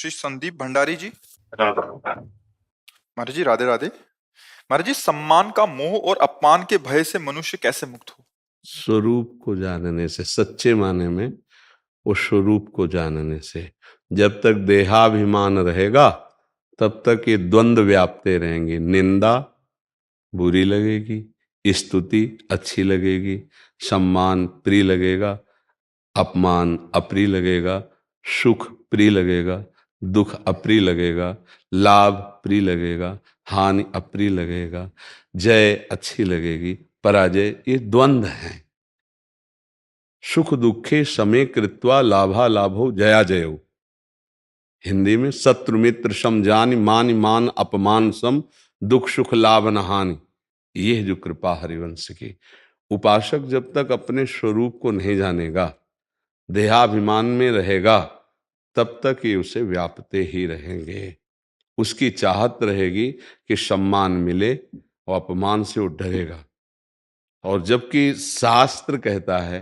श्री संदीप भंडारी जी। राधा। महाराज जी राधे राधे। महाराज जी, सम्मान का मोह और अपमान के भय से मनुष्य कैसे मुक्त हो? स्वरूप को जानने से, सच्चे माने में वो स्वरूप को जानने से। जब तक देहाभिमान रहेगा तब तक ये द्वंद्व व्यापते रहेंगे। निंदा बुरी लगेगी, स्तुति अच्छी लगेगी, सम्मान प्रिय लगेगा, अपमान अप्रिय लगेगा, सुख प्रिय लगेगा, दुख अप्रिय लगेगा, लाभ प्रिय लगेगा, हानि अप्रिय लगेगा, जय अच्छी लगेगी, पराजय। ये द्वंद्व है। सुख दुखे समे कृत्वा लाभा लाभो जया जयो। हिंदी में शत्रु मित्र सम जानि मान मान अपमान सम दुख सुख लाभ न हानि। ये है जो कृपा हरिवंश की। उपासक जब तक अपने स्वरूप को नहीं जानेगा, देहाभिमान में रहेगा, तब तक ये उसे व्यापते ही रहेंगे। उसकी चाहत रहेगी कि सम्मान मिले और अपमान से वो डरेगा। और जबकि शास्त्र कहता है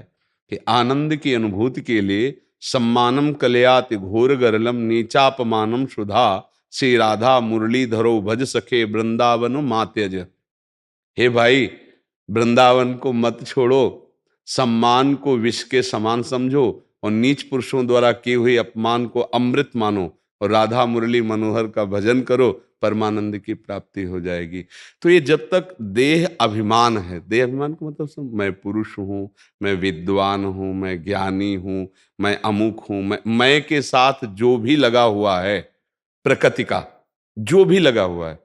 कि आनंद की अनुभूति के लिए सम्मानम कलयाति घोर गरलम नीचापमानम सुधा श्री राधा मुरलीधरो भज सखे वृंदावन मात्यज। हे भाई, वृंदावन को मत छोड़ो, सम्मान को विष के समान समझो और नीच पुरुषों द्वारा किए हुए अपमान को अमृत मानो और राधा मुरली मनोहर का भजन करो, परमानंद की प्राप्ति हो जाएगी। तो ये जब तक देह अभिमान है, देह अभिमान का मतलब मैं पुरुष हूँ, मैं विद्वान हूँ, मैं ज्ञानी हूँ, मैं अमुक हूँ, मैं के साथ जो भी लगा हुआ है, प्रकृति का जो भी लगा हुआ है,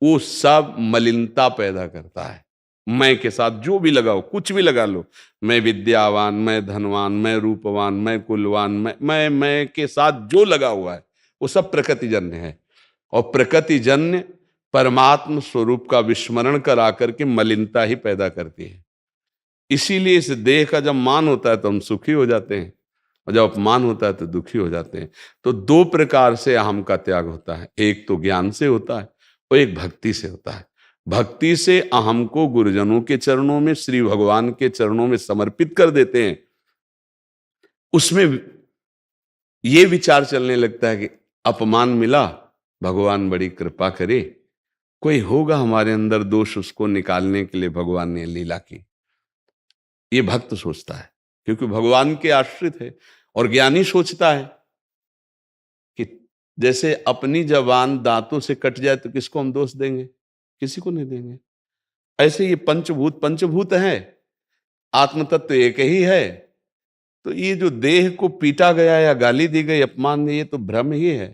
वो सब मलिनता पैदा करता है। मैं के साथ जो भी लगाओ, कुछ भी लगा लो, मैं विद्यावान, मैं धनवान, मैं रूपवान, मैं कुलवान, मैं के साथ जो लगा हुआ है वो सब प्रकृतिजन्य है। और प्रकृतिजन्य परमात्म स्वरूप का विस्मरण करा करके मलिनता ही पैदा करती है। इसीलिए इस देह का जब मान होता है तो हम सुखी हो जाते हैं, और जब अपमान होता है तो दुखी हो जाते हैं। तो दो प्रकार से अहम का त्याग होता है, एक तो ज्ञान से होता है और एक भक्ति से होता है। भक्ति से अहम को गुरुजनों के चरणों में, श्री भगवान के चरणों में समर्पित कर देते हैं। उसमें ये विचार चलने लगता है कि अपमान मिला, भगवान बड़ी कृपा करे, कोई होगा हमारे अंदर दोष, उसको निकालने के लिए भगवान ने लीला की। ये भक्त सोचता है, क्योंकि भगवान के आश्रित है। और ज्ञानी सोचता है कि जैसे अपनी जबान दांतों से कट जाए तो किसको हम दोष देंगे? किसी को नहीं देंगे। ऐसे ये पंचभूत पंचभूत है, आत्म तत्व एक ही है। तो ये जो देह को पीटा गया या गाली दी गई, अपमान दी, ये तो भ्रम ही है।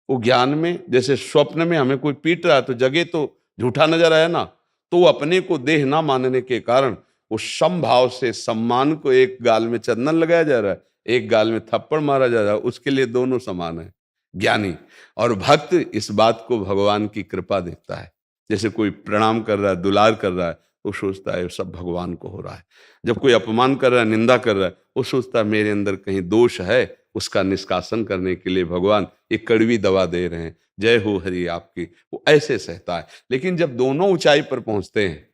वो ज्ञान में, जैसे स्वप्न में हमें कोई पीट रहा है तो जगह तो झूठा नजर आया ना, तो वो अपने को देह ना मानने के कारण वो समभाव से सम्मान को, एक गाल में चंदन लगाया जा रहा है, एक गाल में थप्पड़ मारा जा रहा है, उसके लिए दोनों समान है। ज्ञानी और भक्त इस बात को भगवान की कृपा देखता है। जैसे कोई प्रणाम कर रहा है, दुलार कर रहा है, वो सोचता है सब भगवान को हो रहा है। जब कोई अपमान कर रहा है, निंदा कर रहा है, वो सोचता है मेरे अंदर कहीं दोष है, उसका निष्कासन करने के लिए भगवान एक कड़वी दवा दे रहे हैं, जय हो हरि आपकी। वो ऐसे सहता है। लेकिन जब दोनों ऊंचाई पर पहुंचते हैं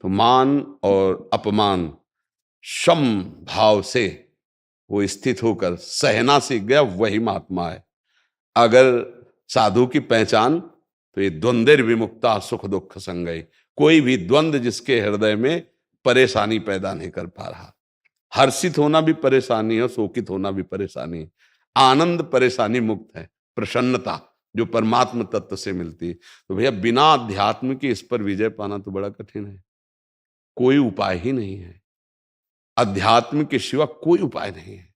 तो मान और अपमान सम भाव से वो स्थित होकर सहना सीख गया, वही महात्मा है। अगर साधु की पहचान तो ये द्वंद्व विमुक्ता सुख दुख संगय। कोई भी द्वंद्व जिसके हृदय में परेशानी पैदा नहीं कर पा रहा। हर्षित होना भी परेशानी है, शोकित होना भी परेशानी है। आनंद परेशानी मुक्त है, प्रसन्नता जो परमात्म तत्व से मिलती है। तो भैया बिना अध्यात्म के इस पर विजय पाना तो बड़ा कठिन है। कोई उपाय ही नहीं है, अध्यात्म के सिवा कोई उपाय नहीं है।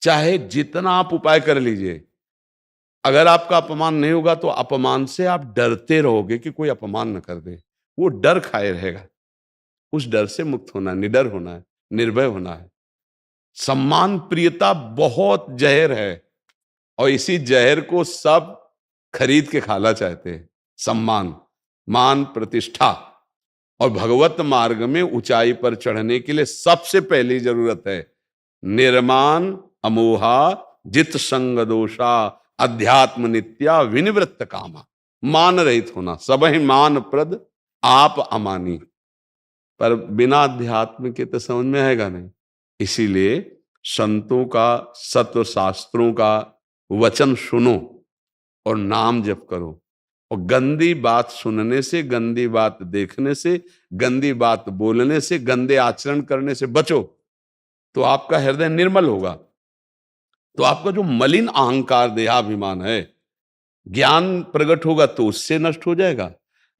चाहे जितना आप उपाय कर लीजिए, अगर आपका अपमान नहीं होगा तो अपमान से आप डरते रहोगे कि कोई अपमान न कर दे। वो डर खाए रहेगा। उस डर से मुक्त होना, निडर होना है, निर्भय होना है। सम्मान प्रियता बहुत जहर है, और इसी जहर को सब खरीद के खाना चाहते हैं। सम्मान, मान, प्रतिष्ठा। और भगवत मार्ग में ऊंचाई पर चढ़ने के लिए सबसे पहली जरूरत है निर्माण अमोहा जित संग दोषा अध्यात्म नित्या विनिवृत्त कामा। मान रहित होना, सब ही मान प्रद आप अमानी। पर बिना अध्यात्म के तो समझ में आएगा नहीं। इसीलिए संतों का, सत्व शास्त्रों का वचन सुनो और नाम जप करो। और गंदी बात सुनने से, गंदी बात देखने से, गंदी बात बोलने से, गंदे आचरण करने से बचो, तो आपका हृदय निर्मल होगा। तो आपका जो मलिन अहंकार देहाभिमान है, ज्ञान प्रकट होगा तो उससे नष्ट हो जाएगा,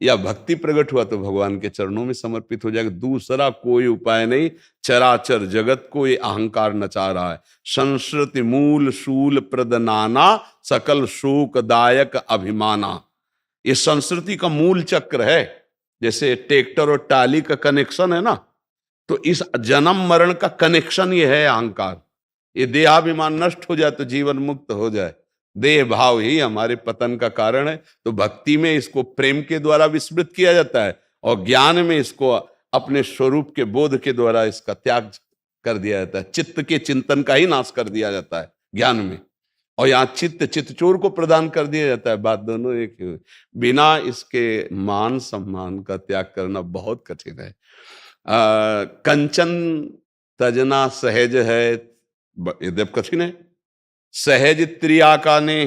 या भक्ति प्रकट हुआ तो भगवान के चरणों में समर्पित हो जाएगा। दूसरा कोई उपाय नहीं। चराचर जगत को ये अहंकार नचा रहा है। संस्कृति मूल शूल प्रदनाना सकल शोकदायक अभिमाना, ये संस्कृति का मूल चक्र है। जैसे ट्रैक्टर और टाली का कनेक्शन है ना, तो इस जन्म मरण का कनेक्शन ये है अहंकार। ये देहाभिमान नष्ट हो जाए तो जीवन मुक्त हो जाए। देह भाव ही हमारे पतन का कारण है। तो भक्ति में इसको प्रेम के द्वारा विस्मृत किया जाता है, और ज्ञान में इसको अपने स्वरूप के बोध के द्वारा इसका त्याग कर दिया जाता है। चित्त के चिंतन का ही नाश कर दिया जाता है ज्ञान में, और यहाँ चित्तचोर को प्रदान कर दिया जाता है। बात दोनों एक ही। बिना इसके मान सम्मान का त्याग करना बहुत कठिन है। कंचन तजना सहज है, यद्यप कठिन है। सहज त्रिया का ने,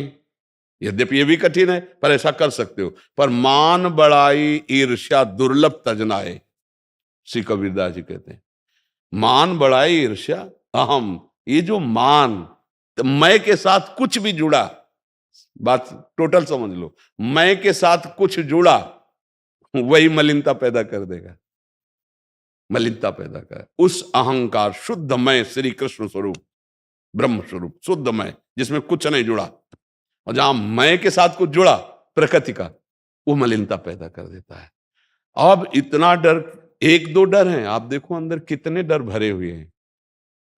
यद्यपि ये भी कठिन है, पर ऐसा कर सकते हो। पर मान बड़ाई ईर्ष्या दुर्लभ तजना है, श्री कबीरदास जी कहते हैं। मान बड़ाई ईर्ष्या अहम, ये जो मान, तो मैं के साथ कुछ भी जुड़ा, बात टोटल समझ लो, मैं के साथ कुछ जुड़ा वही मलिनता पैदा कर देगा, मलिनता पैदा कर। उस अहंकार शुद्ध मैं श्री कृष्ण स्वरूप, ब्रह्म स्वरूप शुद्ध मैं, जिसमें कुछ नहीं जुड़ा, और जहां मैं के साथ कुछ जुड़ा प्रकृति का, वो मलिनता पैदा कर देता है। अब इतना डर, एक दो डर हैं, आप देखो अंदर कितने डर भरे हुए हैं।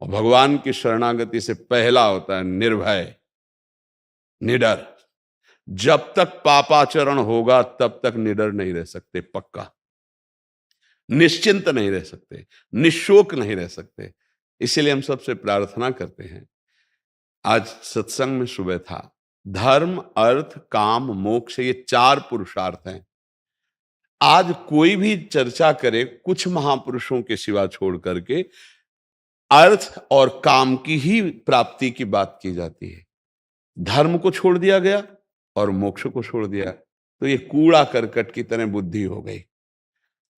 और भगवान की शरणागति से पहला होता है निर्भय, निडर। जब तक पापाचरण होगा तब तक निडर नहीं रह सकते, पक्का निश्चिंत नहीं रह सकते, निशोक नहीं रह सकते। इसीलिए हम सबसे प्रार्थना करते हैं। आज सत्संग में सुबह था, धर्म अर्थ काम मोक्ष, ये 4 पुरुषार्थ हैं। आज कोई भी चर्चा करे कुछ महापुरुषों के सिवा छोड़ करके अर्थ और काम की ही प्राप्ति की बात की जाती है। धर्म को छोड़ दिया गया और मोक्ष को छोड़ दिया, तो ये कूड़ा करकट की तरह बुद्धि हो गई।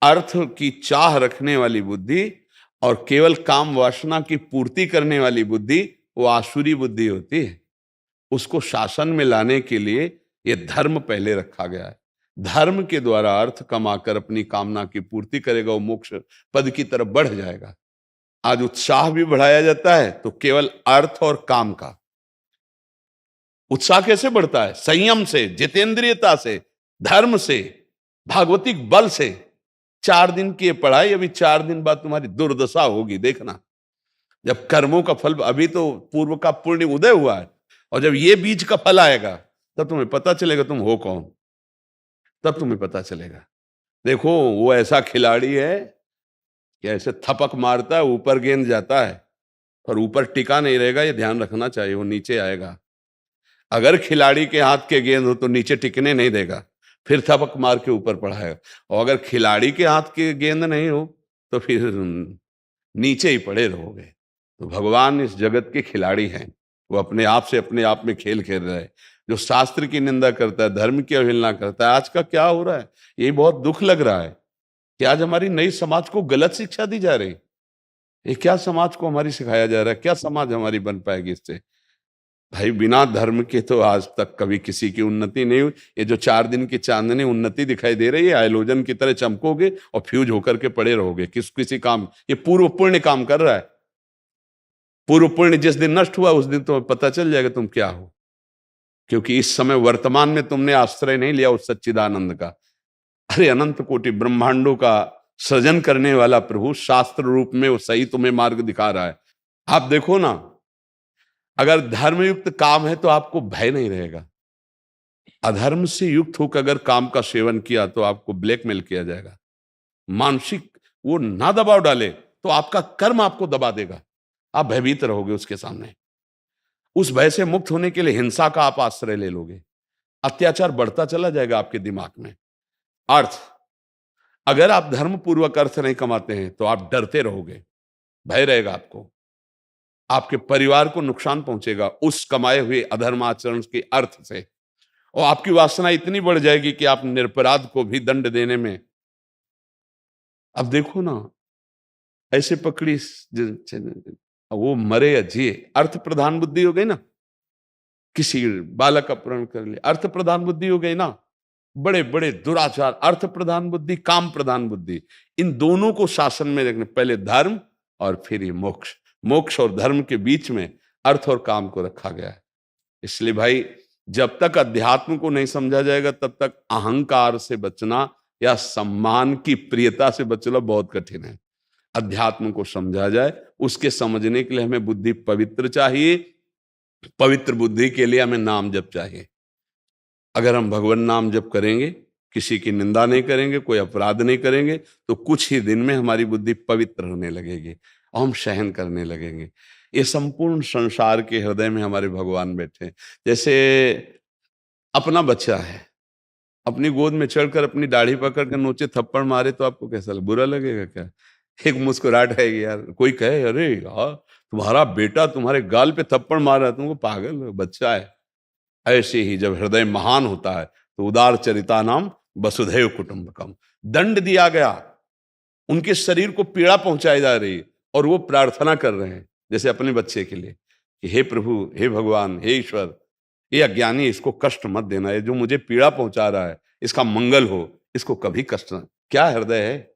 अर्थ की चाह रखने वाली बुद्धि और केवल काम वासना की पूर्ति करने वाली बुद्धि, वो आसुरी बुद्धि होती है। उसको शासन में लाने के लिए ये धर्म पहले रखा गया है। धर्म के द्वारा अर्थ कमाकर अपनी कामना की पूर्ति करेगा, वो मोक्ष पद की तरफ बढ़ जाएगा। आज उत्साह भी बढ़ाया जाता है तो केवल अर्थ और काम का। उत्साह कैसे बढ़ता है? संयम से, जितेंद्रियता से, धर्म से, भागवतिक बल से। 4 दिन की पढ़ाई, अभी 4 दिन बाद तुम्हारी दुर्दशा होगी, देखना। जब कर्मों का फल, अभी तो पूर्व का पुण्य उदय हुआ है, और जब ये बीज का फल आएगा तब तुम्हें पता चलेगा तुम हो कौन, तब तुम्हें पता चलेगा। देखो वो ऐसा खिलाड़ी है कि ऐसे थपक मारता है, ऊपर गेंद जाता है, पर ऊपर टिका नहीं रहेगा, ये ध्यान रखना चाहिए, वो नीचे आएगा। अगर खिलाड़ी के हाथ के गेंद हो तो नीचे टिकने नहीं देगा, फिर थपक मार के ऊपर पढ़ाएगा। और अगर खिलाड़ी के हाथ के गेंद नहीं हो तो फिर नीचे ही पड़े रहोगे। तो भगवान इस जगत के खिलाड़ी हैं, वो अपने आप से अपने आप में खेल खेल रहे हैं। जो शास्त्र की निंदा करता है, धर्म की अवहेलना करता है, आज का क्या हो रहा है, यही बहुत दुख लग रहा है कि आज हमारी नई समाज को गलत शिक्षा दी जा रही। ये क्या समाज को हमारी सिखाया जा रहा है? क्या समाज हमारी बन पाएगी इससे? भाई बिना धर्म के तो आज तक कभी किसी की उन्नति नहीं हुई। ये जो 4 दिन की चांदनी उन्नति दिखाई दे रही है, हाइलोजन की तरह चमकोगे और फ्यूज होकर के पड़े रहोगे किसी काम। ये पूर्व पुण्य काम कर रहा है। पूर्व पुण्य जिस दिन नष्ट हुआ उस दिन तुम्हें पता चल जाएगा तुम क्या हो, क्योंकि इस समय वर्तमान में तुमने आश्रय नहीं लिया उस सच्चिदानंद का। अरे अनंत कोटि ब्रह्मांडों का सृजन करने वाला प्रभु शास्त्र रूप में वो सही तुम्हें मार्ग दिखा रहा है। आप देखो ना, अगर धर्मयुक्त काम है तो आपको भय नहीं रहेगा। अधर्म से युक्त होकर अगर काम का सेवन किया तो आपको ब्लैकमेल किया जाएगा। मानसिक वो ना दबाव डाले तो आपका कर्म आपको दबा देगा, आप भयभीत रहोगे उसके सामने। उस भय से मुक्त होने के लिए हिंसा का आप आश्रय ले लोगे, अत्याचार बढ़ता चला जाएगा आपके दिमाग में। अर्थ, अगर आप धर्म पूर्वक अर्थ नहीं कमाते हैं तो आप डरते रहोगे, भय रहेगा आपको। आपके परिवार को नुकसान पहुंचेगा उस कमाए हुए अधर्म आचरण के अर्थ से, और आपकी वासना इतनी बढ़ जाएगी कि आप निरपराध को भी दंड देने में, अब देखो ना, ऐसे पकड़ी वो मरे या जिए, अर्थ प्रधान बुद्धि हो गई ना। किसी बालक का अपहरण कर लिया, अर्थ प्रधान बुद्धि हो गई ना। बड़े बड़े दुराचार, अर्थ प्रधान बुद्धि, काम प्रधान बुद्धि, इन दोनों को शासन में रखने, पहले धर्म और फिर ये मोक्ष, मोक्ष और धर्म के बीच में अर्थ और काम को रखा गया है। इसलिए भाई, जब तक अध्यात्म को नहीं समझा जाएगा तब तक अहंकार से बचना या सम्मान की प्रियता से बचना बहुत कठिन है। अध्यात्म को समझा जाए, उसके समझने के लिए हमें बुद्धि पवित्र चाहिए, पवित्र बुद्धि के लिए हमें नाम जप चाहिए। अगर हम भगवान नाम जप करेंगे, किसी की निंदा नहीं करेंगे, कोई अपराध नहीं करेंगे, तो कुछ ही दिन में हमारी बुद्धि पवित्र होने लगेगी और हम सहन करने लगेंगे। ये संपूर्ण संसार के हृदय में हमारे भगवान बैठे हैं। जैसे अपना बच्चा है, अपनी गोद में चढ़कर अपनी दाढ़ी पकड़ कर नोचे थप्पड़ मारे तो आपको कैसा लगे? बुरा लगेगा क्या? एक मुस्कुराहट आएगी यार। कोई कहे अरे यार तुम्हारा बेटा तुम्हारे गाल पे थप्पड़ मार रहा है, तुमको पागल बच्चा है। ऐसे ही जब हृदय महान होता है तो उदार चरिता नाम वसुधैव कुटुंबकम, दंड दिया गया, उनके शरीर को पीड़ा पहुंचाई जा रही और वो प्रार्थना कर रहे हैं जैसे अपने बच्चे के लिए कि हे प्रभु, हे भगवान, हे ईश्वर, ये अज्ञानी, इसको कष्ट मत देना, ये जो मुझे पीड़ा पहुंचा रहा है इसका मंगल हो, इसको कभी कष्ट न। क्या हृदय है,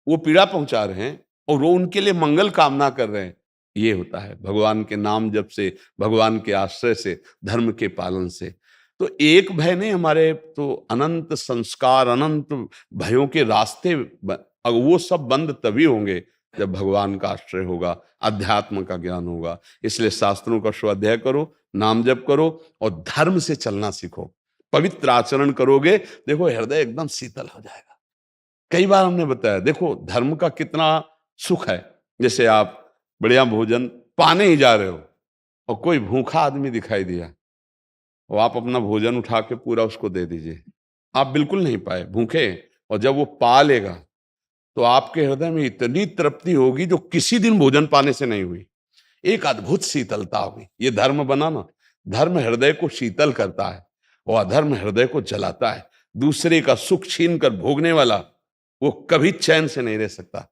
वो पीड़ा पहुंचा रहे हैं और वो उनके लिए मंगल कामना कर रहे हैं। ये होता है भगवान के नाम जप से, भगवान के आश्रय से, धर्म के पालन से। तो एक भय नहीं, हमारे तो अनंत संस्कार, अनंत भयों के रास्ते वो सब बंद तभी होंगे जब भगवान का आश्रय होगा, अध्यात्म का ज्ञान होगा। इसलिए शास्त्रों का स्वाध्याय करो, नाम जप करो और धर्म से चलना सीखो। पवित्र आचरण करोगे, देखो हृदय एकदम शीतल हो जाएगा। कई बार हमने बताया, देखो धर्म का कितना सुख है। जैसे आप बढ़िया भोजन पाने ही जा रहे हो और कोई भूखा आदमी दिखाई दिया और आप अपना भोजन उठा के पूरा उसको दे दीजिए। आप बिल्कुल नहीं पाए, भूखे, और जब वो पा लेगा तो आपके हृदय में इतनी तृप्ति होगी जो किसी दिन भोजन पाने से नहीं हुई। एक अद्भुत शीतलता होगी। ये धर्म बना ना, धर्म हृदय को शीतल करता है और अधर्म हृदय को जलाता है। दूसरे का सुख छीन कर भोगने वाला वो कभी चैन से नहीं रह सकता,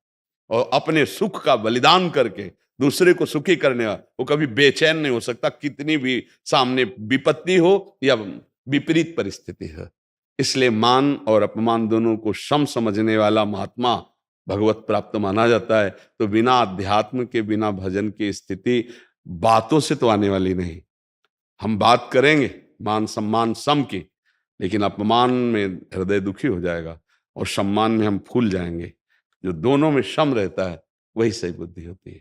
और अपने सुख का बलिदान करके दूसरे को सुखी करने वाला वो कभी बेचैन नहीं हो सकता, कितनी भी सामने विपत्ति हो या विपरीत परिस्थिति हो। इसलिए मान और अपमान दोनों को सम समझने वाला महात्मा भगवत प्राप्त माना जाता है। तो बिना अध्यात्म के, बिना भजन की स्थिति बातों से तो आने वाली नहीं। हम बात करेंगे मान सम्मान सम की, लेकिन अपमान में हृदय दुखी हो जाएगा और सम्मान में हम फूल जाएंगे। जो दोनों में सम रहता है वही सही बुद्धि होती है।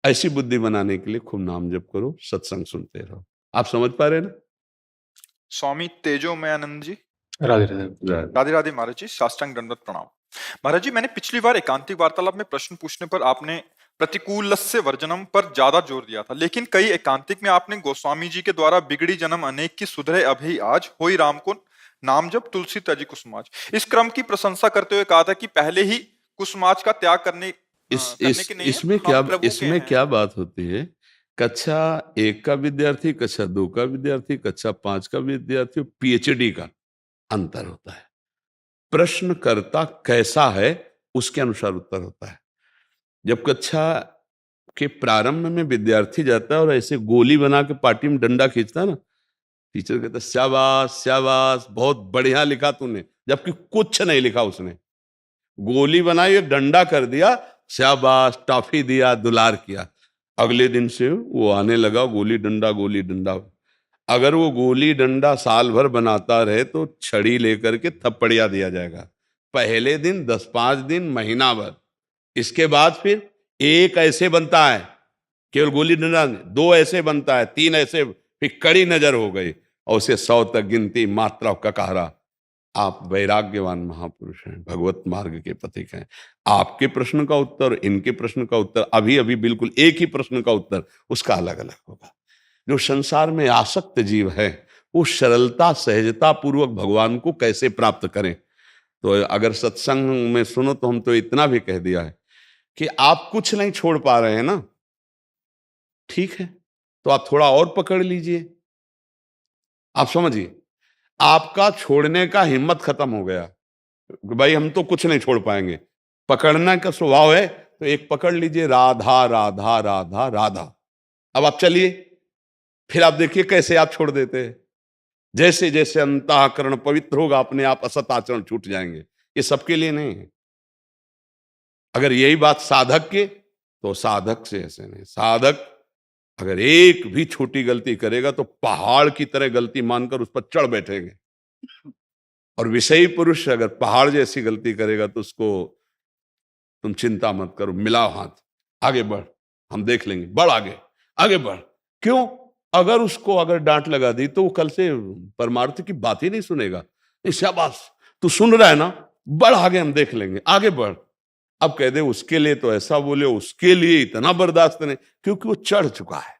ऐसी बुद्धि बनाने के लिए खूब नाम जप करो, सत्संग सुनते रहो। आप समझ पा रहे हैं ना? स्वामी तेजोमयानंद जी, राधे राधे। राधे राधे महाराज जी, साष्टांग दंडवत प्रणाम। महाराज जी, मैंने पिछली बार एकांतिक वार्तालाप में प्रश्न पूछने पर आपने प्रतिकूलस्य वर्जनम पर ज्यादा जोर दिया था, लेकिन कई एकांतिक में आपने गोस्वामी जी के द्वारा बिगड़ी जन्म अनेक की सुधरे अभी आज, होई राम को नाम जप तुलसी तजी कुसुमाज, इस क्रम की प्रशंसा करते हुए कहा था कि पहले ही कुसुमाज का त्याग करने के नहीं इसमें है, क्या हम प्रभु के इसमें हैं। क्या बात होती है? कक्षा 1 का विद्यार्थी, कक्षा 2 का विद्यार्थी, कक्षा 5 का विद्यार्थी, पीएचडी का अंतर होता है। प्रश्नकर्ता कैसा है उसके अनुसार उत्तर होता है। जब कक्षा के प्रारंभ में विद्यार्थी जाता है और ऐसे गोली बना के पार्टी में डंडा खींचता है ना, टीचर कहता है शाबाश शाबाश, बहुत बढ़िया लिखा तूने, जबकि कुछ नहीं लिखा उसने। गोली बनाई, एक डंडा कर दिया, शाबाश, टॉफी दिया, दुलार किया। अगले दिन से वो आने लगा गोली डंडा गोली डंडा। अगर वो गोली डंडा साल भर बनाता रहे तो छड़ी लेकर के थप्पड़िया दिया जाएगा। पहले दिन 10-5 दिन, महीना भर। इसके बाद फिर एक ऐसे बनता है, केवल गोली डंडा, 2 ऐसे बनता है, 3 ऐसे, फिर कड़ी नजर हो गई और उसे 100 तक गिनती, मात्रा ककारा। आप वैराग्यवान महापुरुष हैं, भगवत मार्ग के पथिक हैं। आपके प्रश्न का उत्तर, इनके प्रश्न का उत्तर, अभी अभी बिल्कुल एक ही प्रश्न का उत्तर उसका अलग अलग होगा। जो संसार में आसक्त जीव है वो सरलता सहजता पूर्वक भगवान को कैसे प्राप्त करें? तो अगर सत्संग में सुनो तो हम तो इतना भी कह दिया है कि आप कुछ नहीं छोड़ पा रहे हैं ना, ठीक है, तो आप थोड़ा और पकड़ लीजिए। आप समझिए, आपका छोड़ने का हिम्मत खत्म हो गया, भाई हम तो कुछ नहीं छोड़ पाएंगे। पकड़ना का स्वभाव है, तो एक पकड़ लीजिए, राधा राधा राधा राधा। अब आप चलिए, फिर आप देखिए कैसे आप छोड़ देते हैं। जैसे जैसे अंतःकरण पवित्र होगा, अपने आप असत आचरण छूट जाएंगे। ये सबके लिए नहीं है। अगर यही बात साधक के, तो साधक से ऐसे नहीं। साधक अगर एक भी छोटी गलती करेगा तो पहाड़ की तरह गलती मानकर उस पर चढ़ बैठेंगे। और विषयी पुरुष अगर पहाड़ जैसी गलती करेगा तो उसको तुम चिंता मत करो, मिलाओ हाथ, आगे बढ़, हम देख लेंगे, बढ़ आगे, आगे बढ़। क्यों? अगर उसको अगर डांट लगा दी तो वो कल से परमार्थ की बात ही नहीं सुनेगा। नहीं, शाबाश, तू सुन रहा है ना, बढ़ आगे, हम देख लेंगे, आगे बढ़। अब कह दे उसके लिए तो ऐसा बोले, उसके लिए इतना बर्दाश्त नहीं, क्योंकि वो चढ़ चुका है।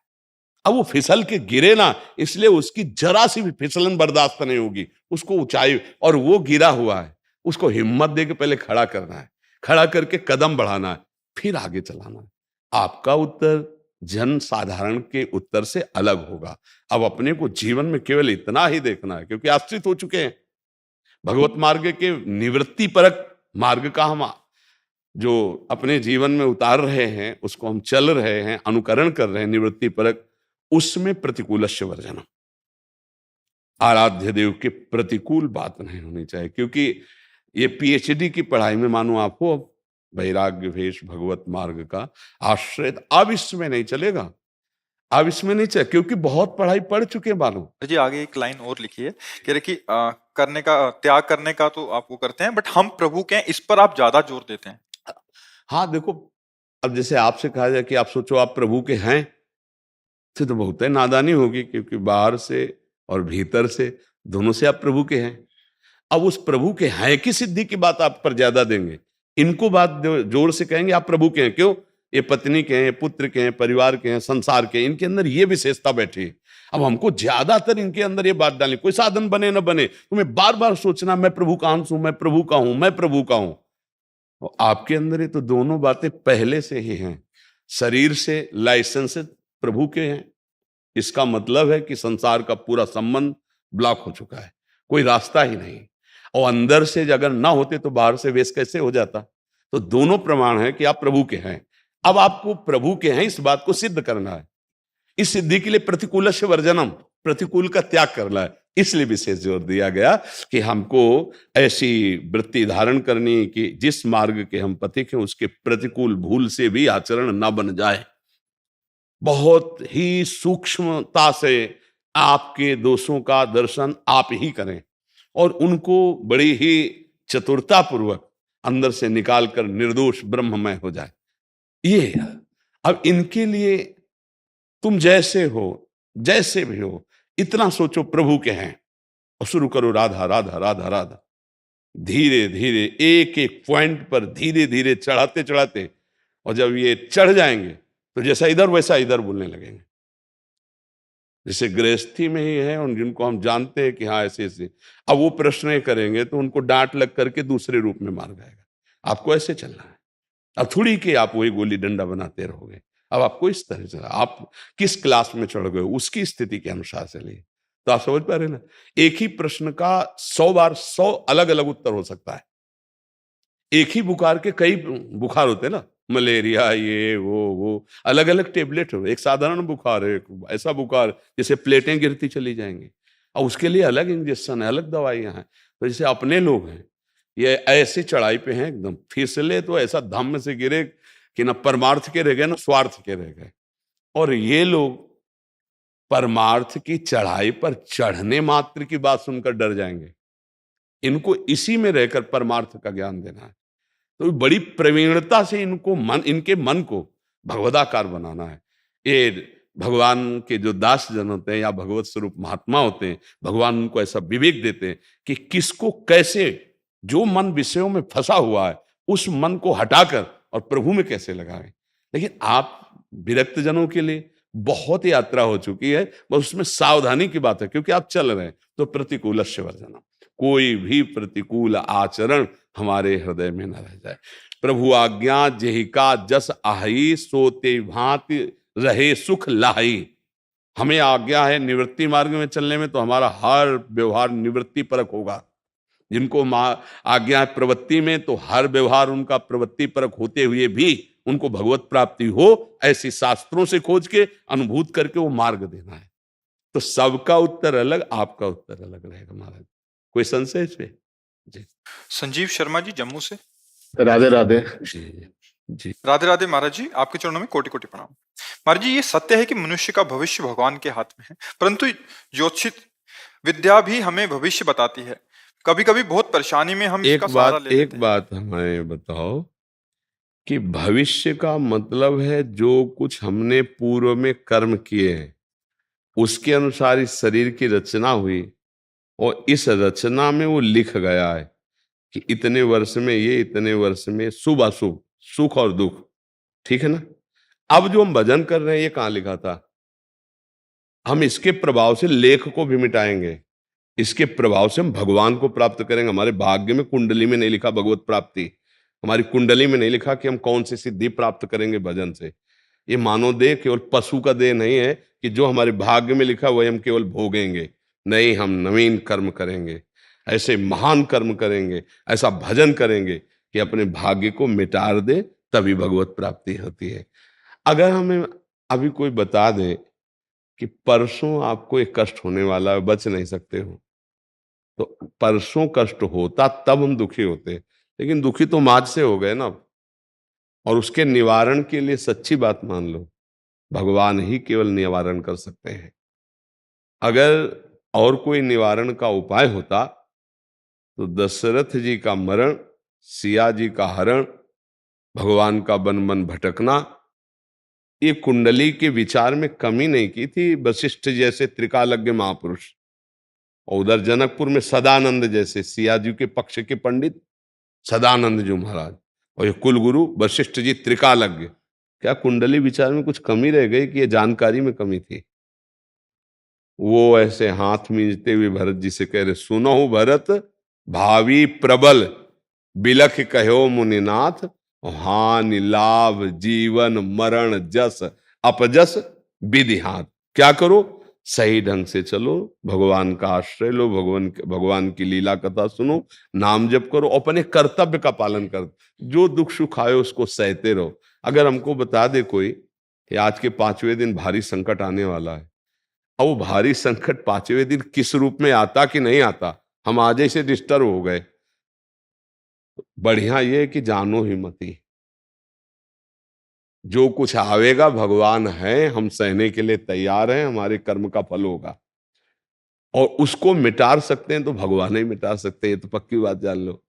अब वो फिसल के गिरे ना, इसलिए उसकी जरा सी भी फिसलन बर्दाश्त नहीं होगी, उसको ऊंचाई, और वो गिरा हुआ है, उसको हिम्मत दे के पहले खड़ा करना है, खड़ा करके कदम बढ़ाना है, फिर आगे चलाना है। आपका उत्तर जन साधारण के उत्तर से अलग होगा। अब अपने को जीवन में केवल इतना ही देखना है, क्योंकि आश्रित हो चुके हैं। भगवत मार्ग के निवृत्ति परक मार्ग का हम जो अपने जीवन में उतार रहे हैं, उसको हम चल रहे हैं, अनुकरण कर रहे हैं, निवृत्ति परक, उसमें प्रतिकूलस्य वर्जनम, आराध्य देव के प्रतिकूल बात नहीं होनी चाहिए। क्योंकि ये पीएचडी की पढ़ाई में मानो आप हो, वैराग्य भेष भगवत मार्ग का आश्रित, अब इसमें नहीं चलेगा, अब इसमें नहीं चले, क्योंकि बहुत पढ़ाई पढ़ चुके हैं मानो। जी आगे एक लाइन और लिखी है, कह रहे कि करने का, त्याग करने का तो आप वो करते हैं, बट हम प्रभु के हैं, इस पर आप ज्यादा जोर देते हैं। हाँ देखो, अब जैसे आपसे कहा जाए कि आप सोचो आप प्रभु के हैं, तो बहुत है नादानी होगी, क्योंकि बाहर से और भीतर से दोनों से आप प्रभु के हैं। अब उस प्रभु के हैं की सिद्धि की बात आप पर ज्यादा देंगे, इनको बात जोर से कहेंगे आप प्रभु के हैं। क्यों? ये पत्नी के हैं, पुत्र के हैं, परिवार के हैं, संसार के हैं, इनके अंदर ये विशेषता बैठी है। अब हमको ज्यादातर इनके अंदर ये बात डालनी, कोई साधन बने न बने, तुम्हें बार बार सोचना मैं प्रभु का अंश हूं, मैं प्रभु का हूं, मैं प्रभु का हूं। और आपके अंदर ये तो दोनों बातें पहले से ही हैं। शरीर से लाइसेंस प्रभु के हैं, इसका मतलब है कि संसार का पूरा संबंध ब्लॉक हो चुका है, कोई रास्ता ही नहीं। और अंदर से अगर ना होते तो बाहर से वेश कैसे हो जाता? तो दोनों प्रमाण है कि आप प्रभु के हैं। अब आपको प्रभु के हैं इस बात को सिद्ध करना है। इस सिद्धि के लिए प्रतिकूल से वर्जनम, प्रतिकूल का त्याग करना है। इसलिए विशेष जोर दिया गया कि हमको ऐसी वृत्ति धारण करनी कि जिस मार्ग के हम पथिक हैं उसके प्रतिकूल भूल से भी आचरण ना बन जाए। बहुत ही सूक्ष्मता से आपके दोषों का दर्शन आप ही करें और उनको बड़ी ही चतुरता पूर्वक अंदर से निकालकर निर्दोष ब्रह्ममय हो जाए। ये अब इनके लिए तुम जैसे हो, जैसे भी हो, इतना सोचो प्रभु के हैं और शुरू करो राधा राधा राधा राधा। धीरे धीरे एक एक पॉइंट पर धीरे धीरे चढ़ाते चढ़ाते, और जब ये चढ़ जाएंगे तो जैसा इधर वैसा इधर बोलने लगेंगे। जैसे गृहस्थी में ही है, और जिनको हम जानते हैं कि हाँ ऐसे ऐसे, अब वो प्रश्न करेंगे तो उनको डांट लग करके दूसरे रूप में मार जाएगा। आपको ऐसे चलना है। अब थोड़ी कि आप वही गोली डंडा बनाते रहोगे। अब आपको इस तरह से, आप किस क्लास में चढ़ गए उसकी स्थिति के अनुसार चलिए। तो आप समझ पा रहे ना, एक ही प्रश्न का 100 बार 100 अलग अलग उत्तर हो सकता है। एक ही बुखार के कई बुखार होते हैं ना, मलेरिया, ये वो अलग अलग टेबलेट हो। एक साधारण बुखार है, एक ऐसा बुखार जैसे प्लेटें गिरती चली जाएंगी, और उसके लिए अलग इंजेक्शन है, अलग दवाइयां हैं। तो जैसे अपने लोग हैं, ये ऐसी चढ़ाई पे हैं, एकदम फिसले तो ऐसा धम्म से गिरे कि ना परमार्थ के रह गए ना स्वार्थ के रह गए। और ये लोग परमार्थ की चढ़ाई पर चढ़ने मात्र की बात सुनकर डर जाएंगे। इनको इसी में रहकर परमार्थ का ज्ञान देना है। तो बड़ी प्रवीणता से इनके मन को भगवदाकार बनाना है। ये भगवान के जो दास जन होते हैं या भगवत स्वरूप महात्मा होते हैं, भगवान उनको ऐसा विवेक देते हैं कि किसको कैसे, जो मन विषयों में फंसा हुआ है उस मन को हटाकर और प्रभु में कैसे लगाएं। लेकिन आप विरक्त जनों के लिए बहुत यात्रा हो चुकी है, बस उसमें सावधानी की बात है, क्योंकि आप चल रहे हैं। तो प्रतिकूलस्य वर्जनम, कोई भी प्रतिकूल आचरण हमारे हृदय में न रह जाए। प्रभु आज्ञा जेहिका जस आही सोते भांति रहे सुख लाही। हमें आज्ञा है निवृत्ति मार्ग में चलने में, तो हमारा हर व्यवहार निवृत्ति परक होगा। जिनको आज्ञा है प्रवृत्ति में, तो हर व्यवहार उनका प्रवृत्ति परक होते हुए भी उनको भगवत प्राप्ति हो, ऐसी शास्त्रों से खोज के अनुभूत करके वो मार्ग देना है। तो सबका उत्तर अलग, आपका उत्तर अलग रहेगा महाराज। कोई संशय इस पे? जी संजीव शर्मा जी जम्मू से। राधे राधे। जी जी। राधे राधे महाराज जी, आपके चरणों में कोटि कोटि प्रणाम। महाराज जी, ये सत्य है कि मनुष्य का भविष्य भगवान के हाथ में है, परंतु ज्योतिष विद्या भी हमें भविष्य बताती है। कभी कभी बहुत परेशानी में हम इसका सहारा ले लेते एक हैं। बात हमें बताओ कि भविष्य का मतलब है जो कुछ हमने पूर्व में कर्म किए हैं उसके अनुसार इस शरीर की रचना हुई, और इस रचना में वो लिख गया है कि इतने वर्ष में ये, इतने वर्ष में शुभ अशुभ, सुख और दुख, ठीक है ना। अब जो हम भजन कर रहे हैं ये कहाँ लिखा था? हम इसके प्रभाव से लेख को भी मिटाएंगे, इसके प्रभाव से हम भगवान को प्राप्त करेंगे। हमारे भाग्य में, कुंडली में नहीं लिखा भगवत प्राप्ति, हमारी कुंडली में नहीं लिखा कि हम कौन सी सिद्धि प्राप्त करेंगे भजन से। ये मानव देह केवल पशु का देह नहीं है कि जो हमारे भाग्य में लिखा वही हम केवल भोगेंगे। नहीं, हम नवीन कर्म करेंगे, ऐसे महान कर्म करेंगे, ऐसा भजन करेंगे कि अपने भाग्य को मिटार दे, तभी भगवत प्राप्ति होती है। अगर हमें अभी कोई बता दे कि परसों आपको एक कष्ट होने वाला है, बच नहीं सकते हो, तो परसों कष्ट होता तब हम दुखी होते, लेकिन दुखी तो आज से हो गए ना। और उसके निवारण के लिए सच्ची बात मान लो, भगवान ही केवल निवारण कर सकते हैं। अगर और कोई निवारण का उपाय होता तो दशरथ जी का मरण, सिया जी का हरण, भगवान का वन वन भटकना, ये कुंडली के विचार में कमी नहीं की थी वशिष्ठ जैसे त्रिकालज्ञ महापुरुष, और उधर जनकपुर में सदानंद जैसे सिया जी के पक्ष के पंडित सदानंद जी महाराज, और ये कुलगुरु वशिष्ठ जी त्रिकालज्ञ। क्या कुंडली विचार में कुछ कमी रह गई कि ये जानकारी में कमी थी? वो ऐसे हाथ मींजते हुए भरत जी से कह रहे, सुनो भरत भावी प्रबल, बिलख कहो मुनिनाथ, हानि लाभ जीवन मरण जस अपजस विधि हाथ। क्या करो? सही ढंग से चलो, भगवान का आश्रय लो, भगवान की लीला कथा सुनो, नाम जप करो, अपने कर्तव्य का पालन करो, जो दुख सुख आए उसको सहते रहो। अगर हमको बता दे कोई कि आज के 5वें दिन भारी संकट आने वाला है, और वो भारी संकट 5वें दिन किस रूप में आता कि नहीं आता, हम आज ही से डिस्टर्ब हो गए, बढ़िया ये है कि जानो ही मती, जो कुछ आवेगा भगवान है, हम सहने के लिए तैयार हैं, हमारे कर्म का फल होगा, और उसको मिटा सकते हैं तो भगवान ही मिटा सकते हैं, ये तो पक्की बात जान लो।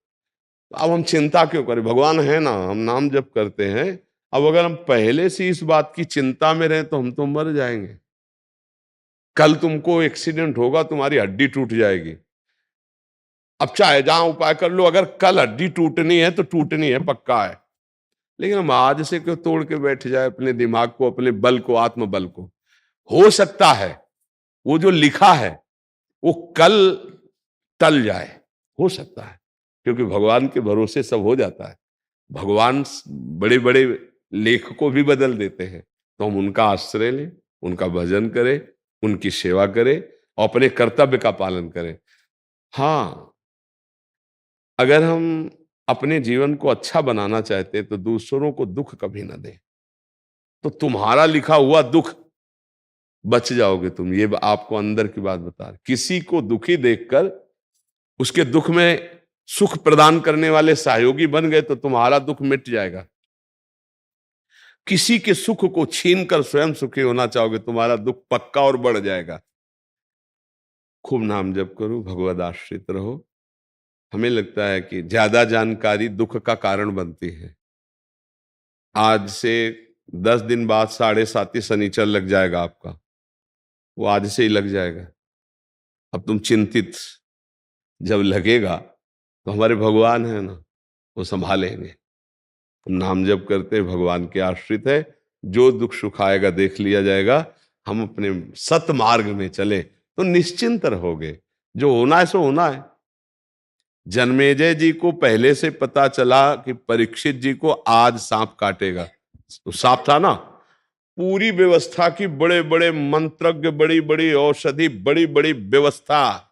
अब हम चिंता क्यों करें? भगवान है ना, हम नाम जप करते हैं। अब अगर हम पहले से इस बात की चिंता में रहें तो हम तो मर जाएंगे। कल तुमको एक्सीडेंट होगा, तुम्हारी हड्डी टूट जाएगी, अब चाहे जहां उपाय कर लो, अगर कल हड्डी टूटनी है तो टूटनी है, पक्का है। लेकिन हम आज से क्यों तोड़ के बैठ जाए अपने दिमाग को, अपने बल को, आत्मबल को? हो सकता है वो जो लिखा है वो कल टल जाए, हो सकता है, क्योंकि भगवान के भरोसे सब हो जाता है। भगवान बड़े बड़े लेख को भी बदल देते हैं, तो हम उनका आश्रय लें, उनका भजन करें, उनकी सेवा करें और अपने कर्तव्य का पालन करें। हाँ, अगर हम अपने जीवन को अच्छा बनाना चाहते हैं तो दूसरों को दुख कभी ना दें, तो तुम्हारा लिखा हुआ दुख बच जाओगे तुम। ये आपको अंदर की बात बता रहे, किसी को दुखी देखकर उसके दुख में सुख प्रदान करने वाले सहयोगी बन गए तो तुम्हारा दुख मिट जाएगा। किसी के सुख को छीनकर स्वयं सुखी होना चाहोगे, तुम्हारा दुख पक्का और बढ़ जाएगा। खूब नाम जप करो, भगवद आश्रित रहो। हमें लगता है कि ज्यादा जानकारी दुख का कारण बनती है। आज से 10 दिन बाद 7.5 शनिचर लग जाएगा आपका, वो आज से ही लग जाएगा। अब तुम चिंतित जब लगेगा तो हमारे भगवान है ना, वो संभालेंगे। तुम नाम जप करते भगवान के आश्रित है, जो दुख सुख आएगा देख लिया जाएगा। हम अपने सत मार्ग में चले तो निश्चिंत रहोगे, जो होना है सो होना है। जन्मेजय जी को पहले से पता चला कि परीक्षित जी को आज सांप काटेगा, तो सांप था ना, पूरी व्यवस्था की, बड़े बड़े मंत्रज्ञ, बड़ी बड़ी औषधि, बड़ी बड़ी व्यवस्था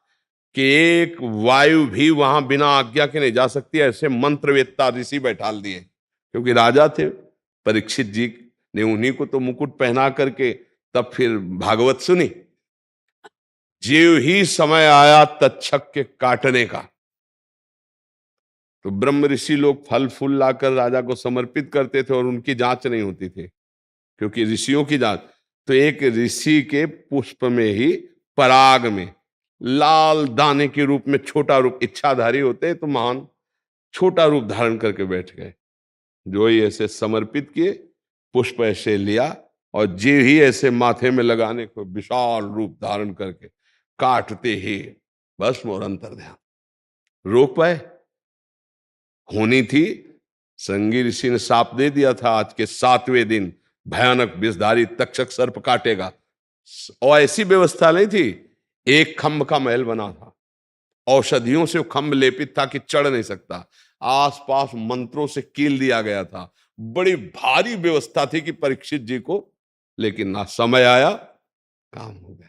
कि एक वायु भी वहां बिना आज्ञा के नहीं जा सकती, ऐसे मंत्रवेत्ता ऋषि बैठाल दिए, क्योंकि राजा थे परीक्षित जी ने, उन्हीं को तो मुकुट पहना करके तब फिर भागवत सुनी। ज्यों ही समय आया तक्षक के काटने का, तो ब्रह्म ऋषि लोग फल फूल लाकर राजा को समर्पित करते थे और उनकी जांच नहीं होती थी, क्योंकि ऋषियों की जांच, तो एक ऋषि के पुष्प में ही, पराग में लाल दाने के रूप में छोटा रूप, इच्छाधारी होते तो महान, छोटा रूप धारण करके बैठ गए। जो ही ऐसे समर्पित किए, पुष्प ऐसे लिया और जे ही ऐसे माथे में लगाने को विशाल रूप धारण करके काटते ही बस मोर अंतर ध्यान, रोक पाए? होनी थी, संगी ऋषि ने साप दे दिया था, आज के 7वें दिन भयानक विषधारी तक्षक सर्प काटेगा, और ऐसी व्यवस्था नहीं थी, एक खंभ का महल बना था, औषधियों से खंभ लेपित था कि चढ़ नहीं सकता, आसपास मंत्रों से कील दिया गया था, बड़ी भारी व्यवस्था थी कि परीक्षित जी को, लेकिन ना समय आया, काम हो गया।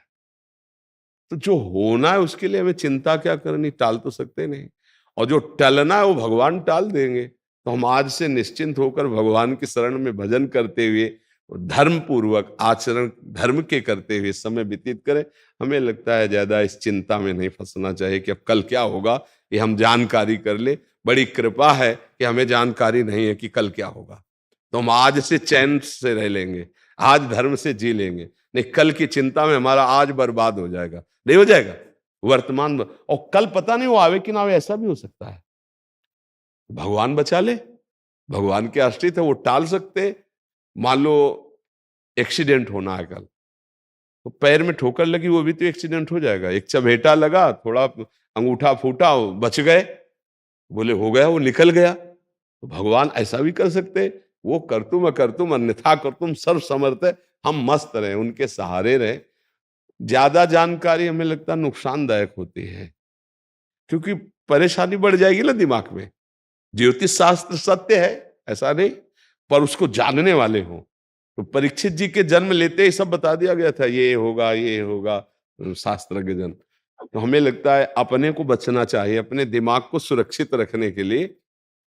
तो जो होना है उसके लिए हमें चिंता क्या करनी, टाल तो सकते नहीं, और जो टलना है वो भगवान टाल देंगे। तो हम आज से निश्चिंत होकर भगवान की शरण में भजन करते हुए, धर्म पूर्वक आचरण धर्म के करते हुए समय व्यतीत करें। हमें लगता है ज्यादा इस चिंता में नहीं फंसना चाहिए कि अब कल क्या होगा, ये हम जानकारी कर ले। बड़ी कृपा है कि हमें जानकारी नहीं है कि कल क्या होगा, तो हम आज से चैन से रह लेंगे, आज धर्म से जी लेंगे। नहीं, कल की चिंता में हमारा आज बर्बाद हो जाएगा, नहीं हो जाएगा वर्तमान, और कल पता नहीं वो आवे कि ना आवे, ऐसा भी हो सकता है। भगवान बचा ले, भगवान के आश्रित है, वो टाल सकते। मान लो एक्सीडेंट होना है कल, तो पैर में ठोकर लगी, वो भी तो एक्सीडेंट हो जाएगा। एक चबेटा लगा, थोड़ा अंगूठा फूटा, बच गए, बोले हो गया, वो निकल गया। तो भगवान ऐसा भी कर सकते, वो कर तुम अन्यथा कर तुम सर्व समर्थ है, हम मस्त रहें, उनके सहारे रहें। ज्यादा जानकारी हमें लगता है नुकसानदायक होती है, क्योंकि परेशानी बढ़ जाएगी ना दिमाग में। ज्योतिष शास्त्र सत्य है ऐसा नहीं, पर उसको जानने वाले हों। तो परीक्षित जी के जन्म लेते ही सब बता दिया गया था, ये होगा ये होगा, शास्त्रज्ञ जन। तो हमें लगता है अपने को बचना चाहिए, अपने दिमाग को सुरक्षित रखने के लिए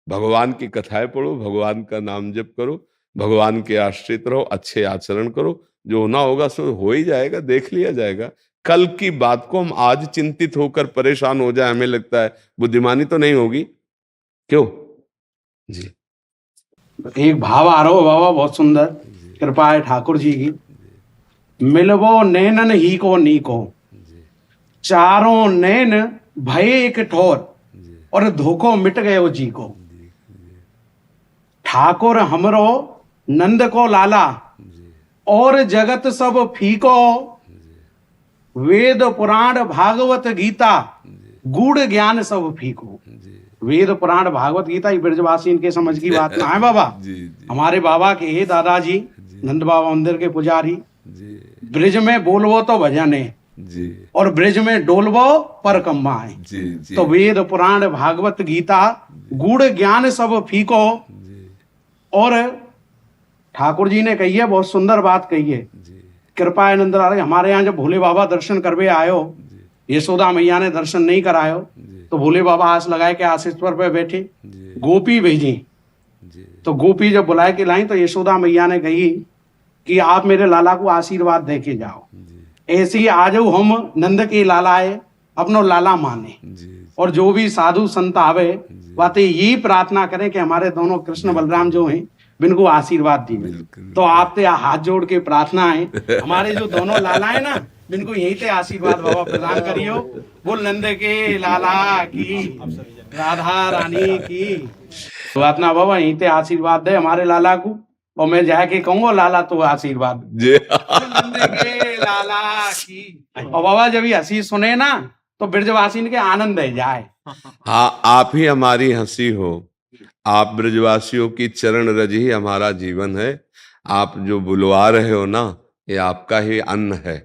भगवान की कथाएं पढ़ो, भगवान का नाम जप करो, भगवान के आश्रित रहो, अच्छे आचरण करो, जो होना होगा सो हो ही जाएगा, देख लिया जाएगा। कल की बात को हम आज चिंतित होकर परेशान हो जाए, हमें लगता है बुद्धिमानी तो नहीं होगी। क्यों जी? एक भाव आ रहा हो बाबा, बहुत सुंदर कृपा है ठाकुर जी की। मिलवो नैनन ही को नी को, चारों नैन भय एक ठोर, और धोखो मिट गयो जी को। ठाकुर हमरो नंद को लाला, और जगत सब फीको। वेद पुराण भागवत गीता, गूढ़ ज्ञान सब फीको। वेद पुराण भागवत गीता, ये ब्रजवासी इनके समझ की बात ना है बाबा। हमारे बाबा के हे दादाजी नंद बाबा मंदिर के पुजारी, ब्रिज में बोलवो तो भजन है, और ब्रिज में डोलवो पर कम्बाए। तो वेद पुराण भागवत गीता गूढ़ ज्ञान सब फीको। और ठाकुर जी ने कही है, बहुत सुंदर बात कही है, कृपा नंद हमारे यहाँ जब भोले बाबा दर्शन करवे आयो, यशोदा मैया ने दर्शन नहीं करायो, तो भोले बाबा आस लगाए के आशीश्वर पे बैठे, गोपी भेजी। तो गोपी जब बुलाए के लाई, तो यशोदा मैया ने कही कि आप मेरे लाला को आशीर्वाद दे के जाओ, ऐसे ही आज हम नंद के लाला है, अपनो लाला माने। और जो भी साधु संत आवे, बातें यही प्रार्थना करें कि हमारे दोनों कृष्ण बलराम जो हैं, बिनको आशीर्वाद दी। तो आपसे हाथ जोड़ के प्रार्थना है, हमारे जो दोनों लाला है ना, बिनको यही से आशीर्वाद बाबा प्रदान करियो। बोल नंद के लाला की, राधा रानी की प्रार्थना बाबा, यही से आशीर्वाद दे हमारे लाला को। और मैं जाके कहूंगा लाला तो आशीर्वाद नंद के लाला की। और बाबा जब ये हंसी सुने ना, तो ब्रजवासी के आनंद है जाए। हाँ, आप ही हमारी हंसी हो, आप ब्रजवासियों की चरण रज ही हमारा जीवन है। आप जो बुलवा रहे हो ना, ये आपका ही अन्न है,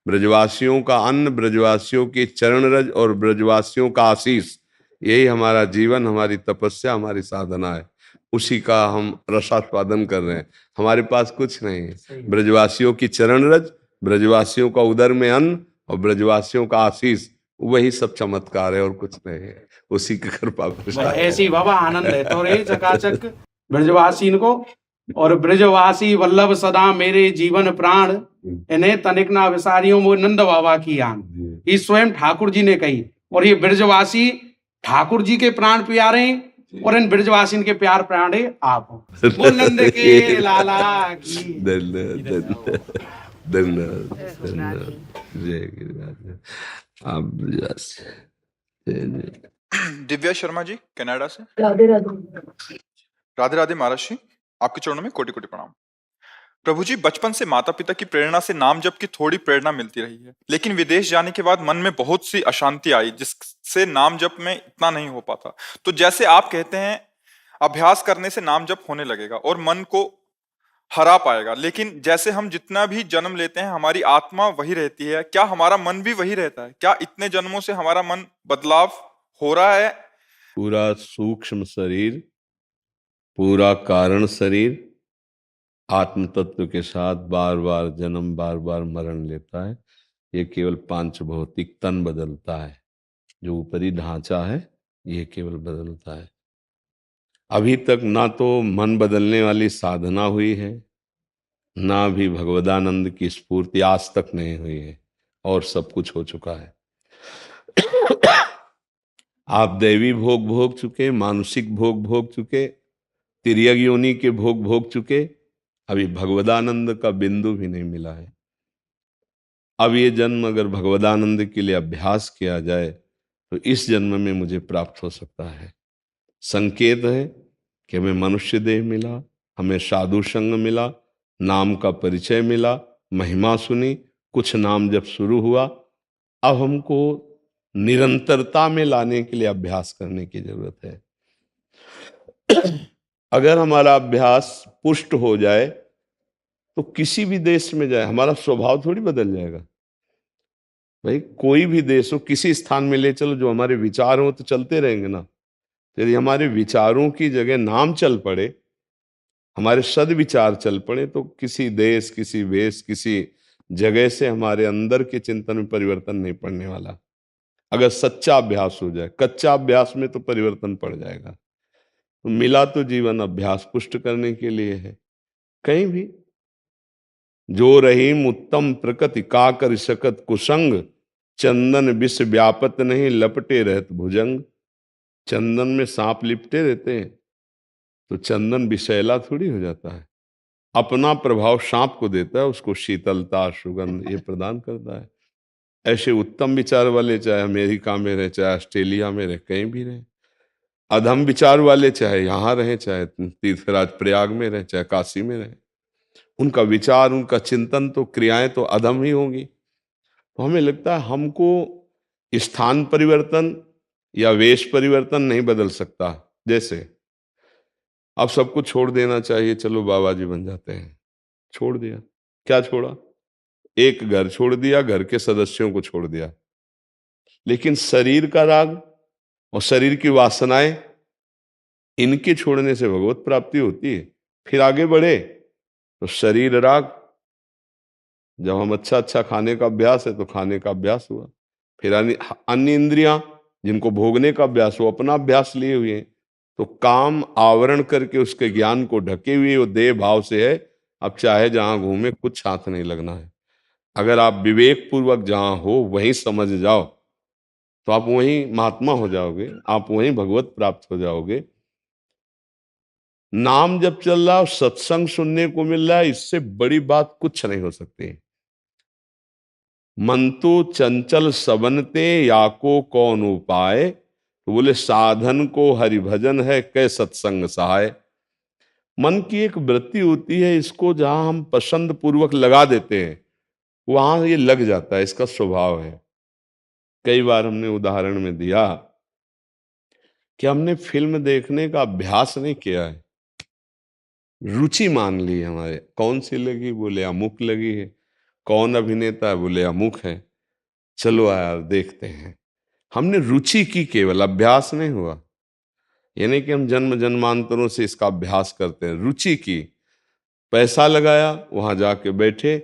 ब्रजवासियों का अन्न, ब्रजवासियों की चरण रज और ब्रजवासियों का आशीष, यही हमारा जीवन, हमारी तपस्या, हमारी साधना है। उसी का हम रसास्वादन कर रहे हैं। हमारे पास कुछ नहीं है। ब्रजवासियों की चरण रज, ब्रजवासियों का उदर में अन्न और ब्रजवासियों का आशीष, वही सब चमत्कार है और कुछ नहीं है। उसी की कृपा प्रसाद है। ऐसी बाबा आनंद है तो रे चकाचक ब्रजवासी को। और ब्रजवासी वल्लभ सदा मेरे जीवन प्राण, इन्हें तनिक ना विसारियों वो नंद बाबा की आन। ये स्वयं ठाकुर जी ने कही। और ये ब्रजवासी ठाकुर जी के प्राण प्यारे हैं और इन ब्रजवासी के प्यार प्राणे आप हो। वो नंद के लाला की। धन्यवाद धन्यवाद धन्यवाद। जय गिरिराज। आप ब्रजवासी। जय जय। दिव्या शर्मा जी कनाडा से। राधे राधे। राधे राधे महाराज जी, आपके चरणों में कोटि कोटि प्रणाम। प्रभु जी, बचपन से माता पिता की प्रेरणा से नाम जप की थोड़ी प्रेरणा मिलती रही है, लेकिन विदेश जाने के बाद मन में बहुत सी अशांति आई जिससे नाम जप में इतना नहीं हो पाता। तो जैसे आप कहते हैं अभ्यास करने से नाम जप होने लगेगा और मन को हरा पाएगा, लेकिन जैसे हम जितना भी जन्म लेते हैं हमारी आत्मा वही रहती है, क्या हमारा मन भी वही रहता है? क्या इतने जन्मों से हमारा मन बदलाव हो रहा है? पूरा सूक्ष्म शरीर, पूरा कारण शरीर आत्म तत्व के साथ बार बार जन्म बार बार मरण लेता है। ये केवल पांच भौतिक तन बदलता है, जो ऊपरी ढांचा है ये केवल बदलता है। अभी तक ना तो मन बदलने वाली साधना हुई है, ना भी भगवदानंद की स्फूर्ति आज तक नहीं हुई है, और सब कुछ हो चुका है। आप दैवी भोग भोग चुके, मानसिक भोग भोग चुके, तिर्यक योनि के भोग भोग चुके, अभी भगवदानंद का बिंदु भी नहीं मिला है। अब ये जन्म अगर भगवदानंद के लिए अभ्यास किया जाए तो इस जन्म में मुझे प्राप्त हो सकता है। संकेत है कि हमें मनुष्य देह मिला, हमें साधु संग मिला, नाम का परिचय मिला, महिमा सुनी, कुछ नाम जब शुरू हुआ, अब हमको निरंतरता में लाने के लिए अभ्यास करने की जरूरत है। अगर हमारा अभ्यास पुष्ट हो जाए तो किसी भी देश में जाए हमारा स्वभाव थोड़ी बदल जाएगा। भाई कोई भी देश हो, किसी स्थान में ले चलो, जो हमारे विचार हो तो चलते रहेंगे ना। यदि हमारे विचारों की जगह नाम चल पड़े, हमारे सद्विचार चल पड़े, तो किसी देश, किसी वेश, किसी जगह से हमारे अंदर के चिंतन में परिवर्तन नहीं पड़ने वाला। अगर सच्चा अभ्यास हो जाए, कच्चा अभ्यास में तो परिवर्तन पड़ जाएगा। तो मिला तो जीवन अभ्यास पुष्ट करने के लिए है। कहीं भी जो रहीम उत्तम प्रकृति का कर सकत कुसंग, चंदन विष व्यापत नहीं लपटे रहत भुजंग। चंदन में सांप लिपटे रहते हैं तो चंदन विषैला थोड़ी हो जाता है। अपना प्रभाव सांप को देता है, उसको शीतलता सुगंध ये प्रदान करता है। ऐसे उत्तम विचार वाले चाहे अमेरिका में रहे, चाहे ऑस्ट्रेलिया में रहे, कहीं भी रहे, अधम विचार वाले चाहे यहाँ रहे, चाहे तीर्थराज प्रयाग में रहे, चाहे काशी में रहे, उनका विचार, उनका चिंतन तो क्रियाएं तो अधम ही होंगी। तो हमें लगता है हमको स्थान परिवर्तन या वेश परिवर्तन नहीं बदल सकता। जैसे अब सबको छोड़ देना चाहिए, चलो बाबा जी बन जाते हैं, छोड़ दिया। क्या छोड़ा? एक घर छोड़ दिया, घर के सदस्यों को छोड़ दिया, लेकिन शरीर का राग और शरीर की वासनाएं, इनके छोड़ने से भगवत प्राप्ति होती है। फिर आगे बढ़े तो शरीर राग, जब हम अच्छा खाने का अभ्यास है तो खाने का अभ्यास हुआ। फिर अन्य इंद्रियां जिनको भोगने का अभ्यास हो, अपना अभ्यास लिए हुए हैं, तो काम आवरण करके उसके ज्ञान को ढके हुए वो देह भाव से है। अब चाहे जहां घूमे कुछ हाथ नहीं लगना है। अगर आप विवेक पूर्वक जहां हो वहीं समझ जाओ तो आप वहीं महात्मा हो जाओगे, आप वहीं भगवत प्राप्त हो जाओगे। नाम जब चल रहा, सत्संग सुनने को मिल रहा है, इससे बड़ी बात कुछ नहीं हो सकती। मन तो चंचल सबनते याको कौन उपाय, तो बोले साधन को हरिभजन है कै सत्संग सहाय। मन की एक वृत्ति होती है, इसको जहां हम पसंद पूर्वक लगा देते हैं वहां ये लग जाता है, इसका स्वभाव है। कई बार हमने उदाहरण में दिया कि हमने फिल्म देखने का अभ्यास नहीं किया है, रुचि मान ली हमारे। कौन सी लगी? बोले अमुक लगी है। कौन अभिनेता है? बोले अमुक है। चलो यार देखते हैं। हमने रुचि की, केवल अभ्यास नहीं हुआ। ये नहीं कि हम जन्म जन्मांतरों से इसका अभ्यास करते हैं, रुचि की, पैसा लगाया, वहां जाके बैठे,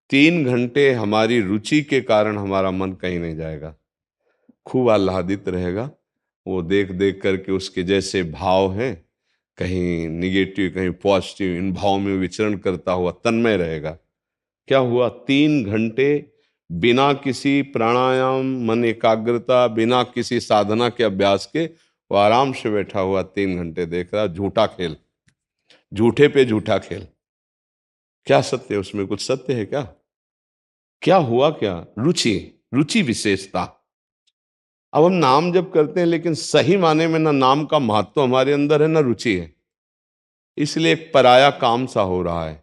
3 घंटे हमारी रुचि के कारण हमारा मन कहीं नहीं जाएगा, खूब आह्लादित रहेगा। वो देख देख करके उसके जैसे भाव हैं, कहीं निगेटिव कहीं पॉजिटिव, इन भाव में विचरण करता हुआ तन्मय रहेगा। क्या हुआ? 3 घंटे बिना किसी प्राणायाम, मन एकाग्रता, बिना किसी साधना के अभ्यास के वो आराम से बैठा हुआ 3 घंटे देख रहा, झूठा खेल, झूठे पे झूठा खेल। क्या सत्य है उसमें? कुछ सत्य है क्या? क्या हुआ? क्या रुचि, रुचि विशेषता। अब हम नाम जब करते हैं, लेकिन सही माने में ना नाम का महत्व हमारे अंदर है ना रुचि है, इसलिए एक पराया काम सा हो रहा है।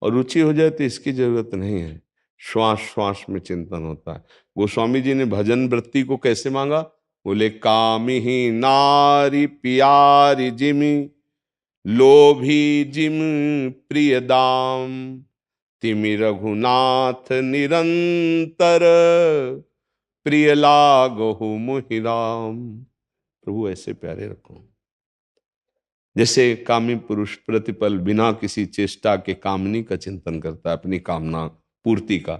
और रुचि हो जाए तो इसकी जरूरत नहीं है, श्वास श्वास में चिंतन होता है। गोस्वामी जी ने भजन वृत्ति को कैसे मांगा? बोले कामी ही नारी प्यारी जिमी, लोभी जिम प्रिय दाम, तिमि रघुनाथ निरंतर, प्रिय लागहु मुहि राम। प्रभु ऐसे प्यारे रखो। जैसे कामी पुरुष प्रतिपल बिना किसी चेष्टा के कामनी का चिंतन करता है, अपनी कामना पूर्ति का,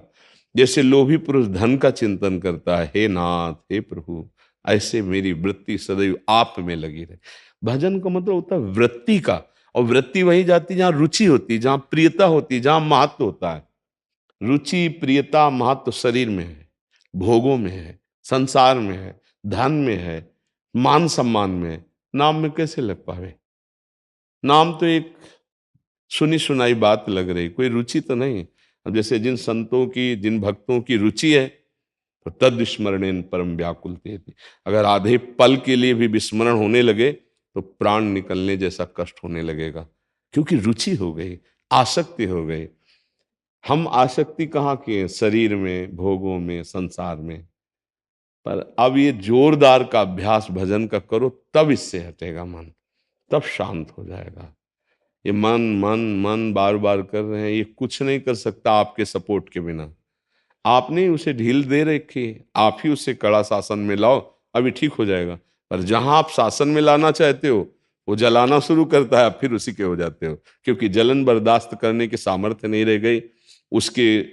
जैसे लोभी पुरुष धन का चिंतन करता है, हे नाथ हे प्रभु, ऐसे मेरी वृत्ति सदैव आप में लगी रहे। भजन का मतलब होता है वृत्ति का, और वृत्ति वही जाती जहां रुचि होती, जहां प्रियता होती, जहां महत्व होता है। रुचि प्रियता महत्व शरीर में है, भोगों में है, संसार में है, धन में है, मान सम्मान में है। नाम में कैसे लग पावे? नाम तो एक सुनी सुनाई बात लग रही, कोई रुचि तो नहीं। अब जैसे जिन संतों की, जिन भक्तों की रुचि है, तो तद विस्मरणेन परम व्याकुल तेति, अगर आधे पल के लिए भी विस्मरण होने लगे तो प्राण निकलने जैसा कष्ट होने लगेगा, क्योंकि रुचि हो गई, आसक्ति हो गई। हम आसक्ति कहाँ की है? शरीर में, भोगों में, संसार में। पर अब ये जोरदार का अभ्यास भजन का करो, तब इससे हटेगा मन, तब शांत हो जाएगा। ये मन मन मन बार बार कर रहे हैं, ये कुछ नहीं कर सकता आपके सपोर्ट के बिना। आपने उसे ढील दे रखी, आप ही उसे कड़ा शासन में लाओ, अभी ठीक हो जाएगा। पर जहां आप शासन में लाना चाहते हो, वो जलाना शुरू करता है, आप फिर उसी के हो जाते हो, क्योंकि जलन बर्दाश्त करने की सामर्थ्य नहीं रह गई। उसके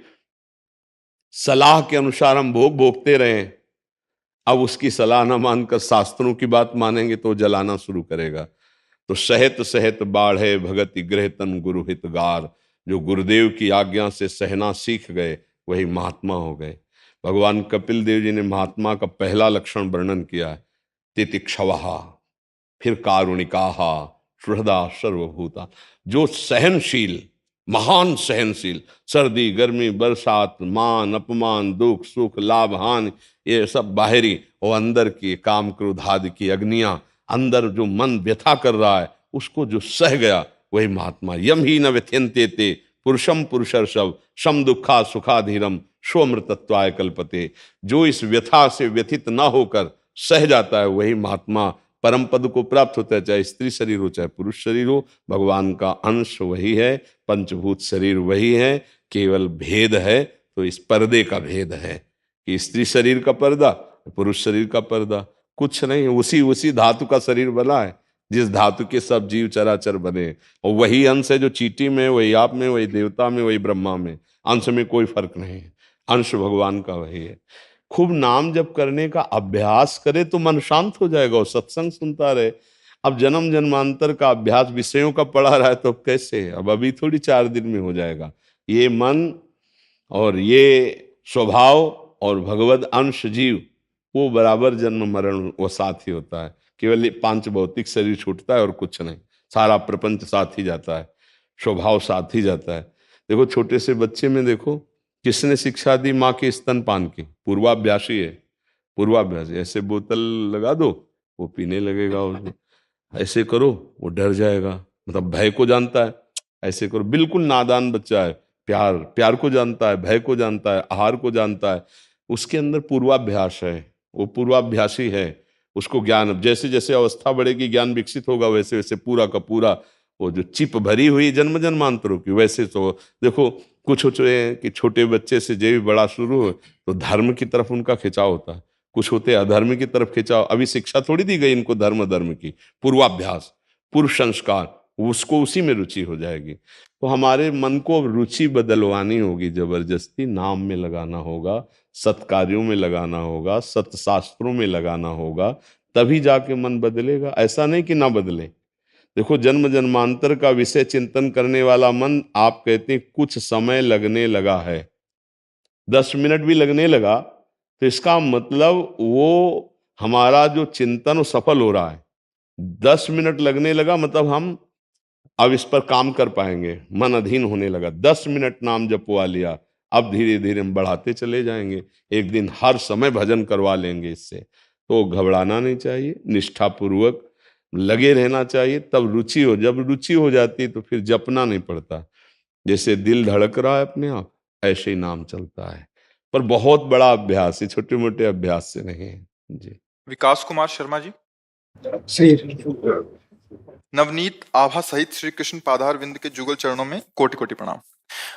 सलाह के अनुसार हम भोग भोगते रहे, अब उसकी सलाह न मानकर शास्त्रों की बात मानेंगे तो जलाना शुरू करेगा। तो सहत सहत बाढ़े भगति गृह तन गुरु हितगार, जो गुरुदेव की आज्ञा से सहना सीख गए वही महात्मा हो गए। भगवान कपिल देव जी ने महात्मा का पहला लक्षण वर्णन किया है, तितिक्षवहा, फिर कारुणिकाहा, सुहृदा सर्वभूता, जो सहनशील, महान सहनशील, सर्दी गर्मी बरसात, मान अपमान, दुख सुख लाभ हानि, ये सब बाहरी, और अंदर की काम क्रोध आदि की अग्नियां, अंदर जो मन व्यथा कर रहा है उसको जो सह गया वही महात्मा। यम ही न व्यथ्यन्ते ते पुरुषम पुरुषर्षभ, सम दुखा सुखाधीरम स्वमृतत्वाय कल्पते, जो इस व्यथा से व्यथित ना होकर सह जाता है वही महात्मा परम पद को प्राप्त होता है। चाहे स्त्री शरीर हो चाहे पुरुष शरीर हो, भगवान का अंश वही है, पंचभूत शरीर वही है, केवल भेद है तो इस पर्दे का भेद है कि स्त्री शरीर का पर्दा, पुरुष शरीर का पर्दा, कुछ नहीं, उसी धातु का शरीर बना है जिस धातु के सब जीव चराचर बने, और वही अंश है जो चींटी में, वही आप में, वही देवता में, वही ब्रह्मा में, अंश में कोई फर्क नहीं है, अंश भगवान का वही है। खूब नाम जप करने का अभ्यास करे तो मन शांत हो जाएगा और सत्संग सुनता रहे। अब जन्म जन्मांतर का अभ्यास विषयों का पढ़ा रहा है तो कैसे? अब अभी थोड़ी 4 दिन में हो जाएगा। ये मन और ये स्वभाव और भगवद अंश जीव, वो बराबर जन्म मरण वो साथ ही होता है। केवल 5 भौतिक शरीर छूटता है और कुछ नहीं, सारा प्रपंच साथ ही जाता है, स्वभाव साथ ही जाता है। देखो छोटे से बच्चे में देखो किसने शिक्षा दी? माँ के स्तनपान की, पूर्वाभ्यासी है, पूर्वाभ्यासी। ऐसे बोतल लगा दो वो पीने लगेगा, उसको ऐसे करो वो डर जाएगा, मतलब भय को जानता है, ऐसे करो, बिल्कुल नादान बच्चा है, प्यार को जानता है, भय को जानता है, आहार को जानता है, उसके अंदर पूर्वाभ्यास है, वो पूर्वाभ्यासी है। उसको ज्ञान, जैसे जैसे अवस्था बढ़ेगी ज्ञान विकसित होगा, वैसे वैसे पूरा का पूरा वो जो चिप भरी हुई जन्म जन्मांतरों की, वैसे तो देखो कुछ होते हैं कि छोटे बच्चे से जो भी बड़ा शुरू हो तो धर्म की तरफ उनका खिंचाव होता है, कुछ होते अधर्म की तरफ खिंचाव। अभी शिक्षा थोड़ी दी गई इनको धर्म धर्म की, पूर्वाभ्यास, पूर्व संस्कार, उसको उसी में रुचि हो जाएगी। तो हमारे मन को रुचि बदलवानी होगी, जबरदस्ती नाम में लगाना होगा, सत्कार्यों में लगाना होगा, सत्शास्त्रों में लगाना होगा, तभी जाके मन बदलेगा। ऐसा नहीं कि ना बदले। देखो, जन्म जन्मांतर का विषय चिंतन करने वाला मन, आप कहते हैं कुछ समय लगने लगा है, 10 मिनट भी लगने लगा, तो इसका मतलब वो हमारा जो चिंतन वो सफल हो रहा है। 10 मिनट लगने लगा मतलब हम अब इस पर काम कर पाएंगे, मन अधीन होने लगा। 10 मिनट नाम जपवा लिया, अब धीरे धीरे हम बढ़ाते चले जाएंगे, एक दिन हर समय भजन करवा लेंगे इससे। तो घबराना नहीं चाहिए, निष्ठापूर्वक लगे रहना चाहिए, तब रुचि हो, जब रुचि हो जाती है तो फिर जपना नहीं पड़ता। जैसे दिल धड़क रहा है अपने आप, ऐसे ही नाम चलता है। पर बहुत बड़ा अभ्यास है, छोटे मोटे अभ्यास से नहीं है जी। विकास कुमार शर्मा जी। नवनीत आभा सहित श्री कृष्ण पादार विंद के जुगल चरणों में कोटि कोटि प्रणाम।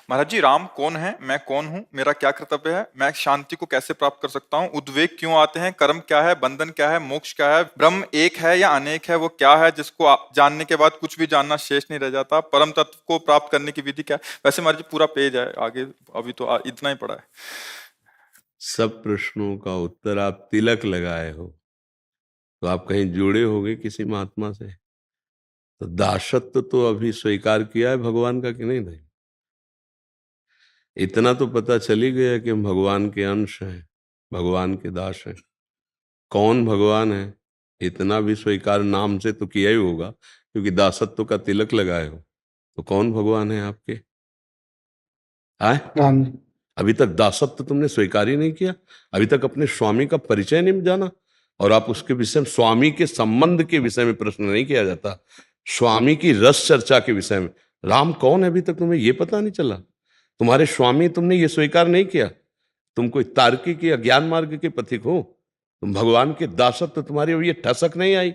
महाराज जी, राम कौन है, मैं कौन हूँ, मेरा क्या कर्तव्य है, मैं शांति को कैसे प्राप्त कर सकता हूँ, उद्वेग क्यों आते हैं, कर्म क्या है, बंधन क्या है, मोक्ष क्या है, ब्रह्म एक है या अनेक है, वो क्या है जिसको जानने के बाद कुछ भी जानना शेष नहीं रह जाता, परम तत्व को प्राप्त करने की विधि क्या है। वैसे महाराज जी पूरा पेज है आगे, अभी तो इतना ही पड़ा है। सब प्रश्नों का उत्तर आप तिलक लगाए हो, तो आप कहीं जुड़े होगे किसी महात्मा से। तो दासत्व तो अभी स्वीकार किया है भगवान का कि नहीं भाई? इतना तो पता चल ही गया कि हम भगवान के अंश हैं, भगवान के दास हैं। कौन भगवान है इतना भी स्वीकार नाम से तो किया ही होगा, क्योंकि दासत्व का तिलक लगाए हो। तो कौन भगवान है आपके? आए अभी तक दासत्व तुमने स्वीकार ही नहीं किया, अभी तक अपने स्वामी का परिचय नहीं जाना, और आप उसके विषय में, स्वामी के संबंध के विषय में प्रश्न नहीं किया जाता, स्वामी की रस चर्चा के विषय में। राम कौन है अभी तक तुम्हें ये पता नहीं चला, तुम्हारे स्वामी तुमने ये स्वीकार नहीं किया। तुम कोई तार्किक या ज्ञान मार्ग के पथिक हो, तुम भगवान के दासत्व तुम्हारी ये ठसक नहीं आई।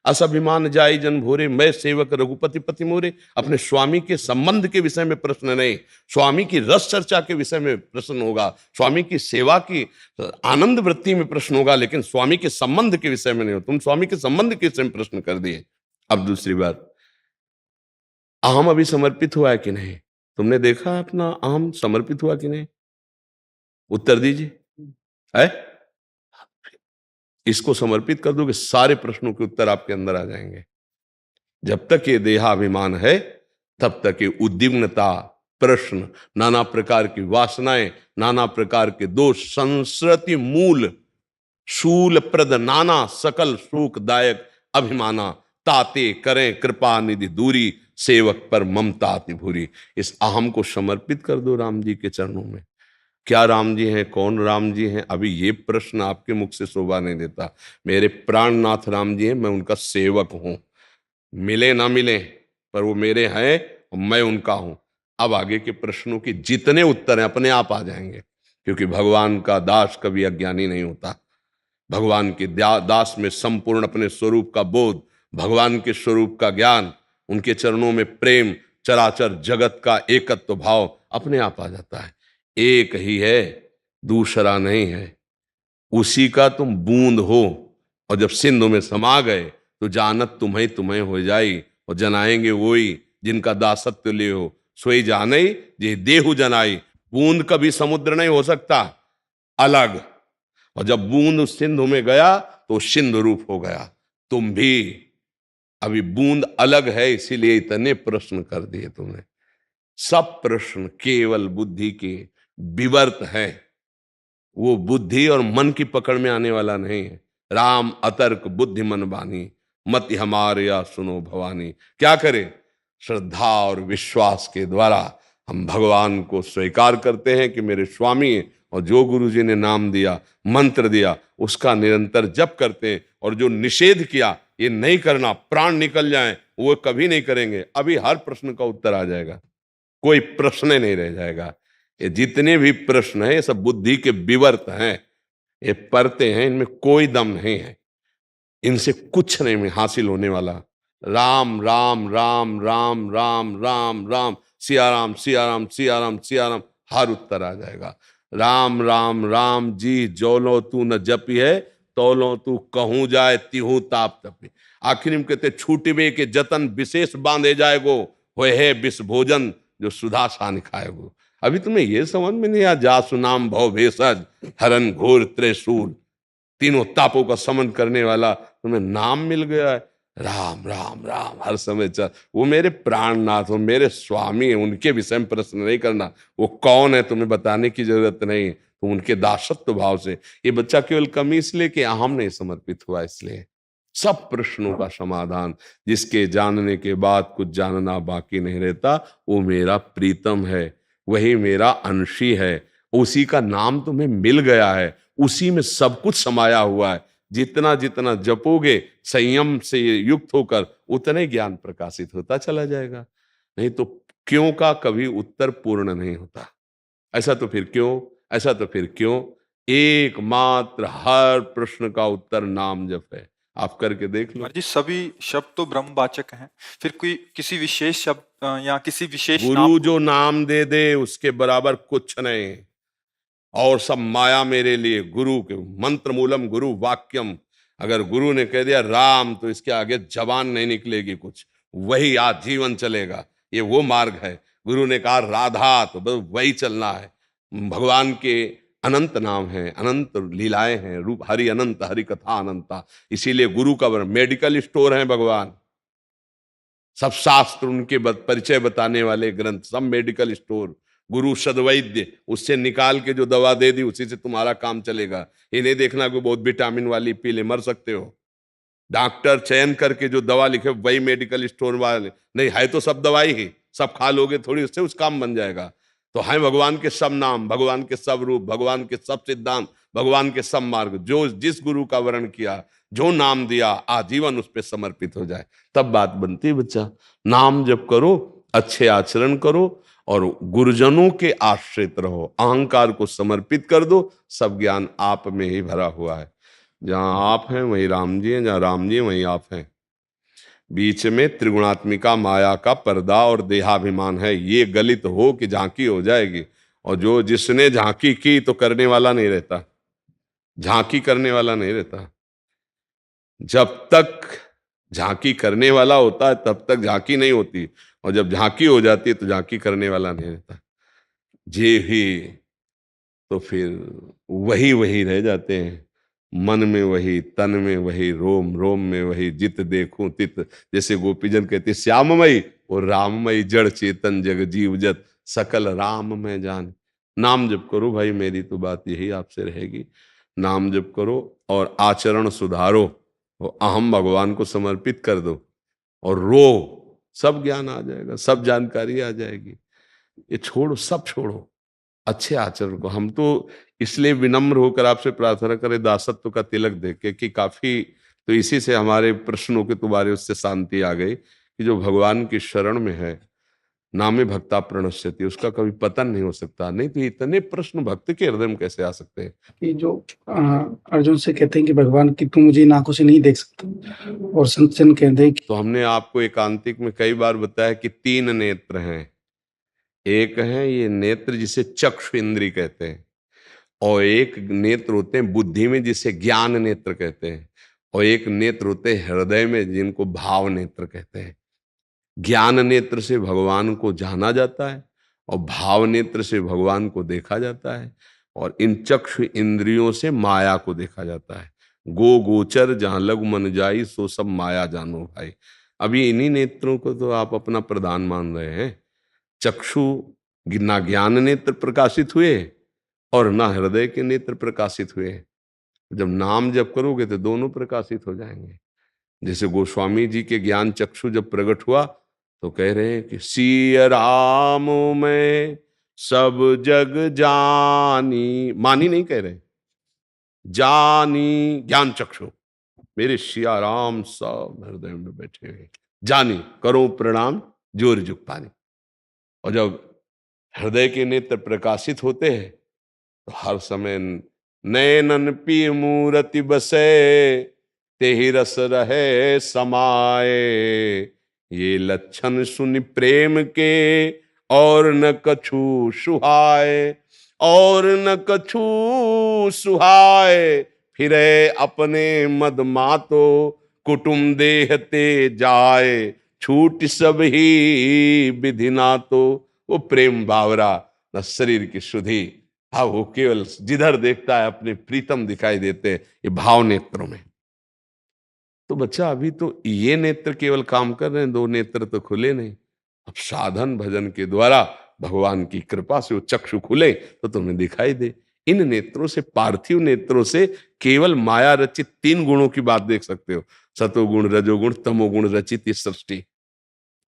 असभिमान जाई जन भोरे, मैं सेवक रघुपति पति मोरे। अपने स्वामी के संबंध के विषय में प्रश्न नहीं, स्वामी की रस चर्चा के विषय में प्रश्न होगा, स्वामी की सेवा की आनंद वृत्ति में प्रश्न होगा, लेकिन स्वामी के संबंध के विषय में नहीं हो। तुम स्वामी के संबंध के विषय में प्रश्न कर दिए। अब दूसरी बात, अहम अभी समर्पित हुआ है कि नहीं? तुमने देखा अपना अहम समर्पित हुआ कि नहीं? उत्तर दीजिए। है? इसको समर्पित कर दोगे, सारे प्रश्नों के उत्तर आपके अंदर आ जाएंगे। जब तक ये देहाभिमान है, तब तक ये उद्विग्नता, प्रश्न, नाना प्रकार की वासनाएं, नाना प्रकार के दोष, संस्कृति मूल शूल प्रद नाना सकल शोकदायक अभिमाना, ताते करें कृपा निधि दूरी, सेवक पर ममता अति भूरी। इस अहम को समर्पित कर दो राम जी के चरणों में। क्या राम जी हैं, कौन राम जी हैं? अभी ये प्रश्न आपके मुख से शोभा नहीं देता। मेरे प्राणनाथ राम जी हैं, मैं उनका सेवक हूं, मिले ना मिले पर वो मेरे हैं और मैं उनका हूं। अब आगे के प्रश्नों के जितने उत्तर हैं अपने आप आ जाएंगे, क्योंकि भगवान का दास कभी अज्ञानी नहीं होता। भगवान के दास में संपूर्ण अपने स्वरूप का बोध, भगवान के स्वरूप का ज्ञान, उनके चरणों में प्रेम, चराचर जगत का एकत्व भाव अपने आप आ जाता है। एक ही है, दूसरा नहीं है, उसी का तुम बूंद हो, और जब सिंधु में समा गए तो जानत तुम्हें तुम्हें हो जाई, और जनाएंगे वही जिनका दासत्व ले हो, सोई जाने जे देहु जनाई। बूंद कभी समुद्र नहीं हो सकता अलग, और जब बूंद उस सिंधु में गया तो सिंधु रूप हो गया। तुम भी अभी बूंद अलग है, इसीलिए इतने प्रश्न कर दिए तुमने। सब प्रश्न केवल बुद्धि के विवर्त है, वो बुद्धि और मन की पकड़ में आने वाला नहीं है। राम अतर्क बुद्धि मन बानी, मत हमारे या सुनो भवानी। क्या करें? श्रद्धा और विश्वास के द्वारा हम भगवान को स्वीकार करते हैं कि मेरे स्वामी हैं, और जो गुरु जी ने नाम दिया, मंत्र दिया, उसका निरंतर जप करते हैं। और जो निषेध किया, ये नहीं करना, प्राण निकल जाए, वो कभी नहीं करेंगे। अभी हर प्रश्न का उत्तर आ जाएगा, कोई प्रश्न नहीं रह जाएगा। ये जितने भी प्रश्न हैं, ये सब बुद्धि के विवर्त हैं, ये परते हैं, इनमें कोई दम नहीं है, इनसे कुछ नहीं हासिल होने वाला। राम राम राम राम राम राम राम, सिया राम सिया राम सिया राम सिया राम, हर उत्तर आ जाएगा। राम राम राम जी जोलो तू न जपी है, तोलो तू कहूं जाए तिहू ताप तपी। आखिर में कहते छूटबे के जतन विशेष बांधे जाएगो, होए है विष भोजन जो सुधा सान खाएगो। अभी तुम्हें ये समझ में नहीं आया, जासु नाम भव भेषज हरन घोर त्रिशूल, तीनों तापों का समन करने वाला तुम्हें नाम मिल गया है। राम राम राम हर समय चल, वो मेरे प्राणनाथ हो, मेरे स्वामी है, उनके विषय में प्रश्न नहीं करना। वो कौन है तुम्हें बताने की जरूरत नहीं, तुम उनके दासत्व भाव से। ये बच्चा केवल कमी इसलिए कि अहम नहीं समर्पित हुआ, इसलिए सब प्रश्नों का समाधान, जिसके जानने के बाद कुछ जानना बाकी नहीं रहता, वो मेरा प्रीतम है, वही मेरा अंशी है, उसी का नाम तुम्हें मिल गया है, उसी में सब कुछ समाया हुआ है। जितना जितना जपोगे संयम से युक्त होकर, उतने ज्ञान प्रकाशित होता चला जाएगा। नहीं तो क्यों का कभी उत्तर पूर्ण नहीं होता। ऐसा तो फिर क्यों, ऐसा तो फिर क्यों, एकमात्र हर प्रश्न का उत्तर नाम जप है। आप करके देख लो। महाराज जी सभी शब्द तो ब्रह्मवाचक हैं, फिर कोई किसी विशेष शब्द या किसी विशेष नाम गुरु को- जो नाम दे दे उसके बराबर कुछ नहीं, और सब माया मेरे लिए। गुरु के मंत्र मूलम गुरु वाक्यम, अगर गुरु ने कह दिया राम तो इसके आगे जबान नहीं निकलेगी कुछ, वही आज जीवन चलेगा, ये वो मार्ग है। गुरु ने कहा राधा तो बस वही चलना है। भगवान के अनंत नाम है, अनंत लीलाएं हैं, रूप हरि अनंत, हरि कथा अनंता। इसीलिए गुरु का मेडिकल स्टोर है भगवान, सब शास्त्र उनके परिचय बताने वाले ग्रंथ, सब मेडिकल स्टोर। गुरु सदवैद्य, उससे निकाल के जो दवा दे दी उसी से तुम्हारा काम चलेगा। ये नहीं देखना कि बहुत विटामिन वाली पी ले मर सकते हो। डॉक्टर चयन करके जो दवा लिखे वही मेडिकल स्टोर वाले नहीं, है तो सब दवाई ही, सब खा लोगे थोड़ी, उससे उस काम बन जाएगा। तो है भगवान के सब नाम, भगवान के सब रूप, भगवान के सब सिद्धांत, भगवान के सब मार्ग। जो जिस गुरु का वर्ण किया, जो नाम दिया, आजीवन उस पर समर्पित हो जाए, तब बात बनती है बच्चा। नाम जप करो, अच्छे आचरण करो और गुरुजनों के आश्रित रहो, अहंकार को समर्पित कर दो, सब ज्ञान आप में ही भरा हुआ है। जहां आप हैं वहीं राम जी हैं, जहां राम जी हैं वहीं आप हैं। बीच में त्रिगुणात्मिका माया का पर्दा और देहाभिमान है, ये गलित हो कि झांकी हो जाएगी। और जो जिसने झांकी की तो करने वाला नहीं रहता, झांकी करने वाला नहीं रहता। जब तक झांकी करने वाला होता है तब तक झांकी नहीं होती, और जब झांकी हो जाती है तो झांकी करने वाला नहीं रहता। जे ही तो फिर वही वही रह जाते हैं, मन में वही, तन में वही, रोम रोम में वही, जित देखूं तित। जैसे गोपीजन कहते श्याममयी और राममयी, जड़ चेतन जग जीव जत सकल राम में जान। नाम जप करो भाई, मेरी तो बात यही आपसे रहेगी। नाम जप करो और आचरण सुधारो, और अहम भगवान को समर्पित कर दो और रो, सब ज्ञान आ जाएगा, सब जानकारी आ जाएगी। ये छोड़ो, सब छोड़ो, अच्छे आचरण को। हम तो इसलिए विनम्र होकर आपसे प्रार्थना करें दासत्व का तिलक देके कि काफी, तो इसी से हमारे प्रश्नों के तुम्हारे उससे शांति आ गई कि जो भगवान की शरण में है, नामे भक्ता प्रणश्यति, उसका कभी पतन नहीं हो सकता। नहीं तो इतने प्रश्न भक्त के हृदय में कैसे आ सकते हैं। कि जो अर्जुन से कहते हैं कि भगवान की तुम मुझे इन आंखों से नहीं देख सकते, और संत जन कहते हैं कि तो हमने आपको एकांतिक में कई बार बताया कि 3 नेत्र हैं। एक है ये नेत्र जिसे चक्षु इंद्री कहते हैं, और एक नेत्र होते हैं बुद्धि में जिसे ज्ञान नेत्र कहते हैं, और एक नेत्र होते हैं हृदय में जिनको भाव नेत्र कहते हैं। ज्ञान नेत्र से भगवान को जाना जाता है और भाव नेत्र से भगवान को देखा जाता है, और इन चक्षु इंद्रियों से माया को देखा जाता है। गो गोचर जहां लग मन जाई सो सब माया जानो भाई। अभी इन्हीं नेत्रों को तो आप अपना प्रधान मान रहे हैं। चक्षु ना ज्ञान नेत्र प्रकाशित हुए और ना हृदय के नेत्र प्रकाशित हुए। जब नाम जप करोगे तो दोनों प्रकाशित हो जाएंगे। जैसे गोस्वामी जी के ज्ञान चक्षु जब प्रकट हुआ तो कह रहे हैं कि सिय राम में सब जग जानी, मानी नहीं कह रहे, जानी ज्ञान चक्षु, मेरे सिया राम सब हृदय में बैठे हुए, जानी करो प्रणाम जोर जुग पानी। और जब हृदय के नेत्र प्रकाशित होते हैं तो हर समय नैनन पी मूरति बसे, तेहि रस रहे समाए, ये लक्षण सुनि प्रेम के और न कछु सुहाए। और न कछु सुहाय, फिरे अपने मद मातो, कुटुम देहते जाए, छूट सब ही विधि ना तो। वो प्रेम बावरा न शरीर की शुद्धि, हाँ वो केवल जिधर देखता है अपने प्रीतम दिखाई देते हैं, ये भाव नेत्रों में। तो बच्चा अभी तो ये नेत्र केवल काम कर रहे हैं, दो नेत्र तो खुले नहीं। अब साधन भजन के द्वारा भगवान की कृपा से वो चक्षु खुले तो तुम्हें दिखाई दे। इन नेत्रों से, पार्थिव नेत्रों से केवल माया रचित 3 गुणों की बात देख सकते हो, सतोगुण, रजोगुण, तमोगुण रचित ये सृष्टि।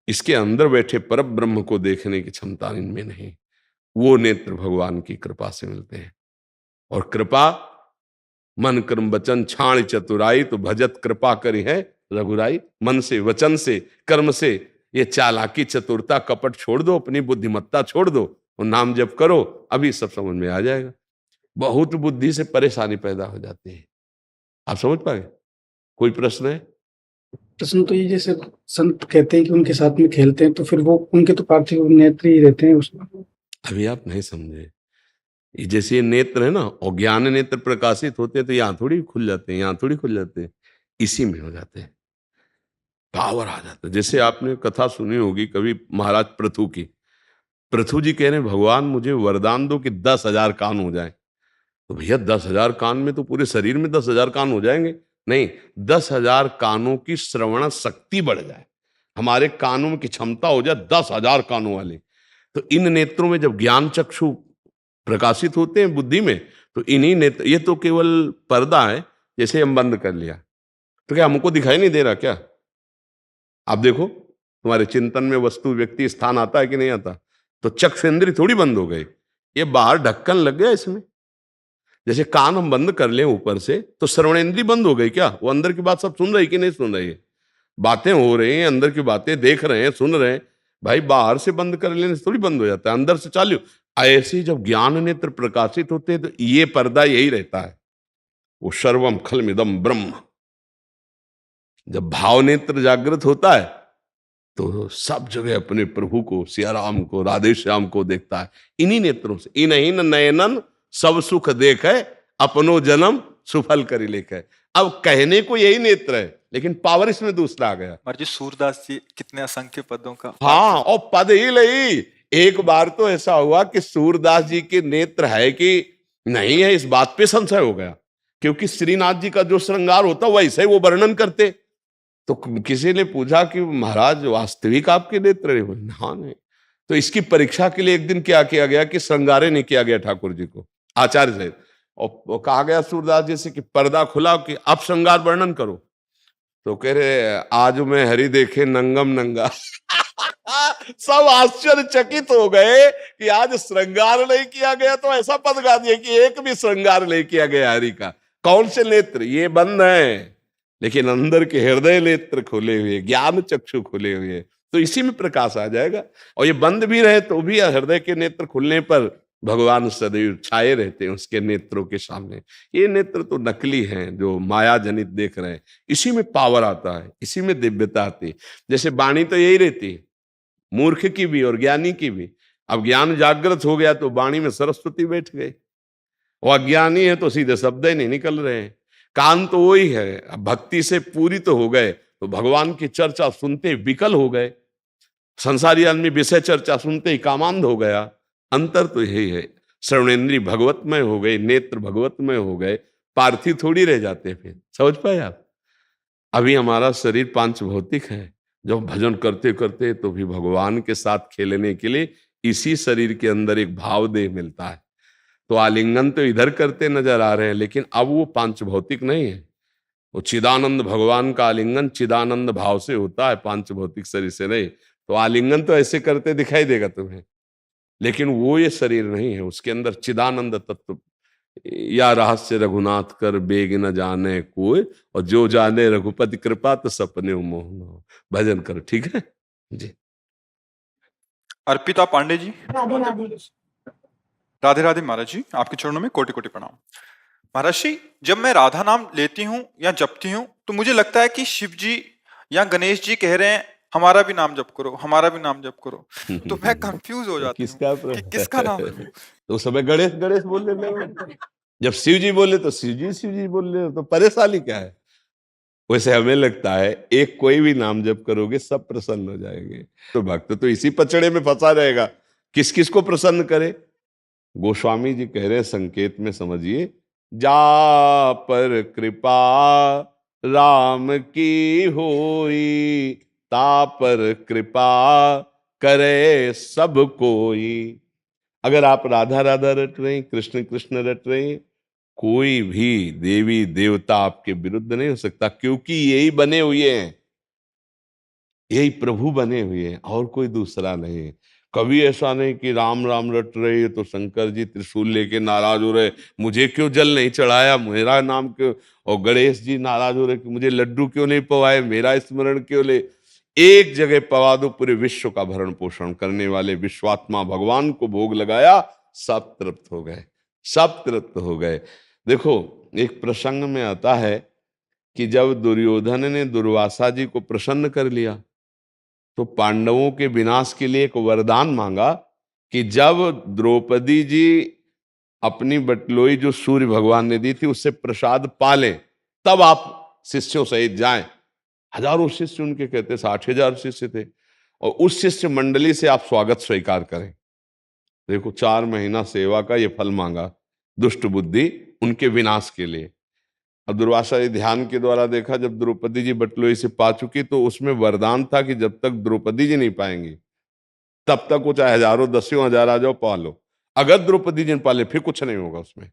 इसके अंदर बैठे पर ब्रह्म को देखने की क्षमता इनमें नहीं। वो नेत्र भगवान की कृपा से मिलते हैं। और कृपा मन कर्म वचन छाण चतुराई, तो भजत कृपा करी है रघुराई। मन से, वचन से, कर्म से ये चालाकी, चतुरता, कपट छोड़ दो, अपनी बुद्धिमत्ता छोड़ दो और नाम जप करो, अभी सब समझ में आ जाएगा। बहुत बुद्धि से परेशानी पैदा हो जाती है। आप समझ पाए? कोई प्रश्न है? प्रश्न तो ये, जैसे संत कहते हैं कि उनके साथ में खेलते हैं, तो फिर वो उनके तो पार्थिव नेत्र ही रहते हैं उसमें। अभी आप नहीं समझे। ये जैसे ये नेत्र है ना, और ज्ञान नेत्र प्रकाशित होते हैं तो यहाँ थोड़ी खुल जाते हैं, यहाँ थोड़ी खुल जाते हैं, इसी में हो जाते हैं, पावर आ जाता है। जैसे आपने कथा सुनी होगी कभी महाराज पृथु की। पृथु जी कह रहे हैं भगवान मुझे वरदान दो कि 10,000 कान हो जाए। तो भैया 10,000 कान में तो पूरे शरीर में 10,000 कान हो जाएंगे? नहीं, 10,000 कानों की श्रवण शक्ति बढ़ जाए, हमारे कानों की क्षमता हो जाए 10,000 कानों वाली। तो इन नेत्रों में जब ज्ञान चक्षु प्रकाशित होते हैं बुद्धि में, तो इन्हीं नेत्र, ये तो केवल पर्दा है, जैसे हम बंद कर लिया तो क्या हमको दिखाई नहीं दे रहा क्या? आप देखो तुम्हारे चिंतन में वस्तु, व्यक्ति, स्थान आता है कि नहीं आता? तो चक्षुरेंद्रिय थोड़ी बंद हो गई, ये बाहर ढक्कन लग गया इसमें। जैसे कान हम बंद कर लें ऊपर से तो श्रवणेंद्रिय बंद हो गई क्या? वो अंदर की बात सब सुन रही कि नहीं सुन रही है? बातें हो रही हैं, अंदर की बातें देख रहे हैं, सुन रहे हैं। भाई बाहर से बंद कर लेने से थोड़ी बंद हो जाता है, अंदर से चालू। ऐसे ही जब ज्ञान नेत्र प्रकाशित होते हैं तो ये पर्दा यही रहता है, वो सर्वम खलमिदम ब्रह्म। जब भाव नेत्र जागृत होता है तो सब जगह अपने प्रभु को, सिया राम को, राधे श्याम को देखता है इन्हीं नेत्रों से। इन्हीं नयनन सब सुख देखे, अपनो जन्म सुफल करी लेखे। अब कहने को यही नेत्र है, लेकिन पावर इसमें दूसरा आ गया। महाराज जी सूरदास जी कितने असंख्य पदों का। हाँ, और पद ही नहीं। एक बार तो ऐसा हुआ कि सूरदास जी के नेत्र है कि नहीं है, इस बात पे संशय हो गया, क्योंकि श्रीनाथ जी का जो श्रृंगार होता वैसे ही वो वर्णन करते। तो किसी ने पूछा कि महाराज वास्तविक आपके नेत्र है? हाँ नहीं। तो इसकी परीक्षा के लिए एक दिन क्या किया गया कि श्रृंगारे नहीं किया गया ठाकुर जी को आचार्य से, और कहा गया सूरदास जी से कि पर्दा खुला कि अब श्रृंगार वर्णन करो। तो कह रहे आज मैं हरि देखे नंगम नंगा। सब आश्चर्यचकित हो गए कि आज श्रृंगार नहीं किया गया, तो ऐसा पद गा दिया कि एक भी श्रृंगार नहीं किया गया हरि का। कौन से नेत्र? ये बंद है, लेकिन अंदर के हृदय नेत्र खुले हुए, ज्ञान चक्षु खुले हुए, तो इसी में प्रकाश आ जाएगा। और ये बंद भी रहे तो भी हृदय के नेत्र खुलने पर भगवान सदैव छाए रहते हैं उसके नेत्रों के सामने। ये नेत्र तो नकली हैं जो माया जनित देख रहे हैं, इसी में पावर आता है, इसी में दिव्यता आती है। जैसे वाणी तो यही रहती है, मूर्ख की भी और ज्ञानी की भी। अब ज्ञान जागृत हो गया तो वाणी में सरस्वती बैठ गई, और अज्ञानी है तो सीधे शब्द ही नहीं निकल रहे हैं। कान तो वही है, अब भक्ति से पूरी तो हो गए तो भगवान की चर्चा सुनते विकल हो गए, संसारी आदमी विषय चर्चा सुनते ही कामांध हो गया। अंतर तो यही है, श्रवणेन्द्रिय भगवतमय हो गए, नेत्र भगवतमय हो गए, पार्थिव थोड़ी रह जाते। फिर समझ पाए आप? अभी हमारा शरीर पांच भौतिक है, जब भजन करते करते तो भी भगवान के साथ खेलने के लिए इसी शरीर के अंदर एक भाव देह मिलता है। तो आलिंगन तो इधर करते नजर आ रहे हैं, लेकिन अब वो पांच भौतिक नहीं है, वो चिदानंद भगवान का आलिंगन चिदानंद भाव से होता है, पांच भौतिक शरीर से नहीं। तो आलिंगन तो ऐसे करते दिखाई देगा तुम्हें, लेकिन वो ये शरीर नहीं है, उसके अंदर चिदानंद तत्व। या रहस्य रघुनाथ कर बेग न जाने कोई, और जो जाने रघुपति कृपा तो सपने मोहन हो। भजन करो, ठीक है जी। अर्पिता पांडे जी। राधे राधे। राधे राधे महाराज जी, आपके चरणों में कोटि कोटि प्रणाम। महाराज जी, जब मैं राधा नाम लेती हूँ या जपती हूँ तो मुझे लगता है कि शिव जी या गणेश जी कह रहे हैं हमारा भी नाम जप करो, हमारा भी नाम जप करो। तो मैं कंफ्यूज हो जाती हूँ किसका कि किसका नाम लूं? तो उस समय गणेश गणेश बोल रहे, जब शिव जी बोले तो शिव जी बोल रहे हो, तो परेशानी क्या है? वैसे हमें लगता है एक कोई भी नाम जप करोगे सब प्रसन्न हो जाएंगे। तो भक्त तो इसी पचड़े में फंसा रहेगा, किस किस को प्रसन्न करे। गोस्वामी जी कह रहे हैं, संकेत में समझिए, जा पर कृपा राम की होई, ता पर कृपा करे सब कोई। अगर आप राधा राधा रट रहे हैं, कृष्ण कृष्ण रट रहे हैं, कोई भी देवी देवता आपके विरुद्ध नहीं हो सकता, क्योंकि यही बने हुए हैं, यही प्रभु बने हुए हैं, और कोई दूसरा नहीं है। कभी ऐसा नहीं कि राम राम रट रहे तो शंकर जी त्रिशूल लेके नाराज हो रहे, मुझे क्यों जल नहीं चढ़ाया, मेरा नाम क्यों, और गणेश जी नाराज हो रहे कि मुझे लड्डू क्यों नहीं पवाए, मेरा स्मरण क्यों ले। एक जगह पवा दो, पूरे विश्व का भरण पोषण करने वाले विश्वात्मा भगवान को भोग लगाया, सब तृप्त हो गए, सब तृप्त हो गए। देखो, एक प्रसंग में आता है कि जब दुर्योधन ने दुर्वासा जी को प्रसन्न कर लिया, तो पांडवों के विनाश के लिए एक वरदान मांगा कि जब द्रौपदी जी अपनी बटलोई जो सूर्य भगवान ने दी थी उससे प्रसाद पालें, तब आप शिष्यों सहित जाएं। हजारों शिष्य उनके, कहते 60,000 शिष्य थे, और उस शिष्य मंडली से आप स्वागत स्वीकार करें। देखो, 4 महीना सेवा का ये फल मांगा, दुष्ट बुद्धि उनके विनाश के लिए। अब दुर्वासा जी ध्यान के द्वारा देखा, जब द्रौपदी जी बटलोई से पा चुकी, तो उसमें वरदान था कि जब तक द्रौपदी जी नहीं पाएंगी तब तक वो चाहे हजारों दसियों हजार आ जाओ, पा लो। अगर द्रौपदी जी ने पाले फिर कुछ नहीं होगा उसमें।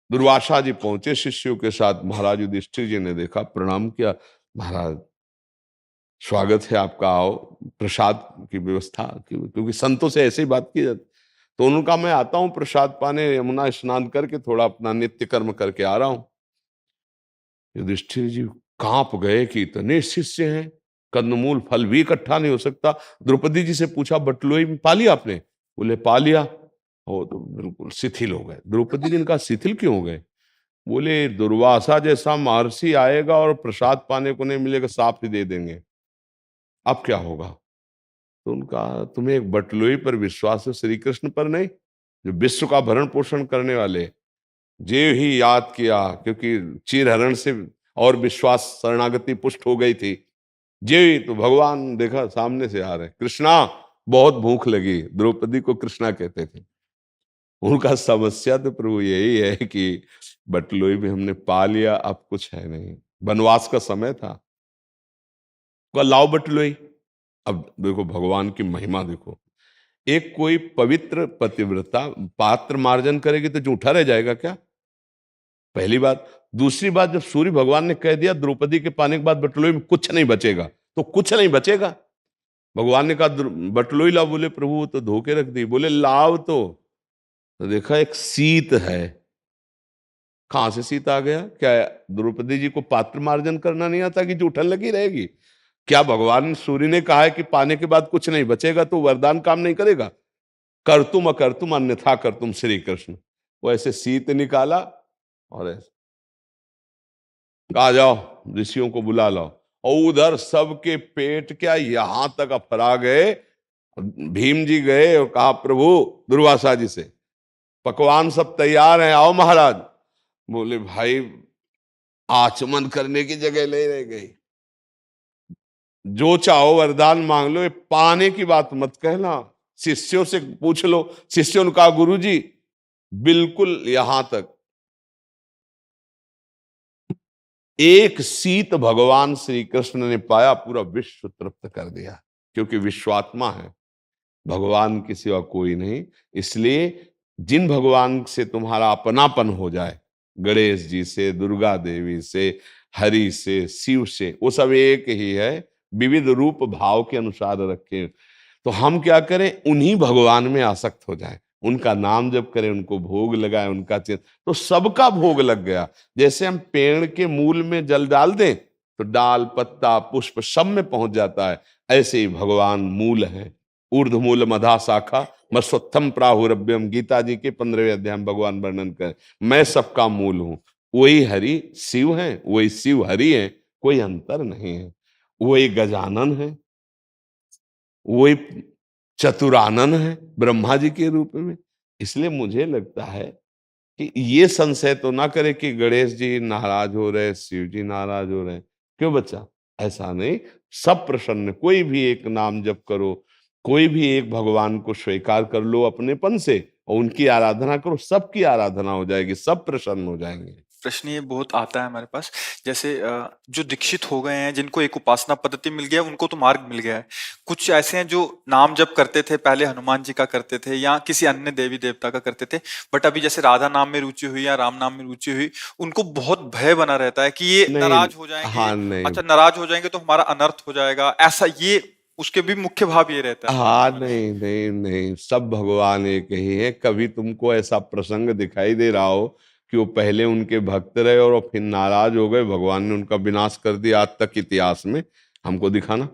दुर्वासा जी पहुंचे शिष्यों के साथ, महाराज युधिष्ठिर जी ने देखा, प्रणाम किया, महाराज स्वागत है आपका, आओ, प्रसाद की व्यवस्था, क्योंकि संतों से ऐसे ही बात की जाती। तो उन्होंने कहा, मैं आता हूं प्रसाद पाने, यमुना स्नान करके थोड़ा अपना नित्य कर्म करके आ रहा हूं। युधिष्ठिर जी कांप गए कि इतने शिष्य हैं, कंदमूल फल भी इकट्ठा नहीं हो सकता। द्रौपदी जी से पूछा, बटलोई में पा लिया आपने? बोले पा लिया। हो तो बिल्कुल शिथिल हो गए। द्रौपदी जी ने कहा, शिथिल क्यों हो गए? बोले, दुर्वासा जैसा महर्षि आएगा और प्रसाद पाने को नहीं मिलेगा, साफ ही दे देंगे, अब क्या होगा? तो उनका, तुम्हें एक बटलोई पर विश्वास है, श्री कृष्ण पर नहीं, जो विश्व का भरण पोषण करने वाले। जे ही याद किया, क्योंकि चीरहरण से और विश्वास शरणागति पुष्ट हो गई थी। जे तो भगवान देखा सामने से आ रहे, कृष्णा बहुत भूख लगी, द्रौपदी को कृष्णा कहते थे। उनका समस्या तो प्रभु यही है कि बटलोई में हमने पा लिया, अब कुछ है नहीं, वनवास का समय था, लाओ बटलोई। अब देखो भगवान की महिमा देखो, एक कोई पवित्र पतिव्रता पात्र मार्जन करेगी तो जूठा रह जाएगा क्या? पहली बात। दूसरी बात, जब सूर्य भगवान ने कह दिया द्रौपदी के पाने के बाद बटलोई में कुछ नहीं बचेगा, तो कुछ नहीं बचेगा। भगवान ने कहा बटलोई लाओ, बोले प्रभु वो तो धो के रख दी। बोले लाओ तो देखा एक शीत है। कहां से शीत आ गया? क्या द्रौपदी जी को पात्र मार्जन करना नहीं आता कि जूठन लगी रहेगी? क्या भगवान सूर्य ने कहा है कि पाने के बाद कुछ नहीं बचेगा तो वरदान काम नहीं करेगा? कर तुम अकर तुम अन्यथा कर तुम श्री कृष्ण। वो ऐसे शीत निकाला और ऐसे कहा, जाओ ऋषियों को बुला लाओ। और उधर सबके पेट क्या यहां तक अफरा गए। भीम जी गए और कहा, प्रभु दुर्वासा जी से, पकवान सब तैयार हैं, आओ महाराज। बोले, भाई आचमन करने की जगह ले रह गई, जो चाहो वरदान मांग लो, ये पाने की बात मत कहना, शिष्यों से पूछ लो। शिष्यों ने कहा, गुरु जी बिल्कुल यहां तक। एक शीत भगवान श्री कृष्ण ने पाया, पूरा विश्व तृप्त कर दिया, क्योंकि विश्वात्मा है, भगवान के सिवा कोई नहीं। इसलिए जिन भगवान से तुम्हारा अपनापन हो जाए, गणेश जी से, दुर्गा देवी से, हरि से, शिव से, वो सब एक ही है, विविध रूप भाव के अनुसार रखे। तो हम क्या करें? उन्हीं भगवान में आसक्त हो जाएं, उनका नाम जप करें, उनको भोग लगाएं, उनका चिंतन, तो सबका भोग लग गया। जैसे हम पेड़ के मूल में जल डाल दें तो डाल, पत्ता, पुष्प सब में पहुंच जाता है, ऐसे ही भगवान मूल है। ऊर्ध्व मूल मधा शाखा मस्वत्थम प्राहुरभ्यम, गीता जी के 15वें अध्याय में भगवान वर्णन कर, मैं सबका मूल हूं। वही हरि शिव है, वही शिव हरि है, कोई अंतर नहीं है। वो एक गजानन है, वो एक चतुरानन है ब्रह्मा जी के रूप में। इसलिए मुझे लगता है कि ये संशय तो ना करे कि गणेश जी नाराज हो रहे, शिव जी नाराज हो रहे हैं। क्यों बच्चा? ऐसा नहीं, सब प्रसन्न। कोई भी एक नाम जप करो, कोई भी एक भगवान को स्वीकार कर लो अपनेपन से और उनकी आराधना करो, सबकी आराधना हो जाएगी, सब प्रसन्न हो जाएंगे। प्रश्न ये बहुत आता है हमारे पास, जैसे जो दीक्षित हो गए हैं, जिनको एक उपासना पद्धति मिल गया, उनको तो मार्ग मिल गया है। कुछ ऐसे हैं जो नाम जप करते थे, पहले हनुमान जी का करते थे या किसी अन्य देवी देवता का करते थे, बट अभी जैसे राधा नाम में रुचि हुई या राम नाम में रुचि हुई, उनको बहुत भय बना रहता है कि ये नहीं, नाराज हो जाएंगे। हाँ नहीं, अच्छा, नाराज हो जाएंगे तो हमारा अनर्थ हो जाएगा, ऐसा ये उसके भी मुख्य भाव ये रहता है। हाँ नहीं नहीं नहीं, सब भगवान एक ही है। कभी तुमको ऐसा प्रसंग दिखाई दे रहा हो कि वो पहले उनके भक्त रहे और फिर नाराज हो गए, भगवान ने उनका विनाश कर दिया? आज तक इतिहास में हमको दिखाना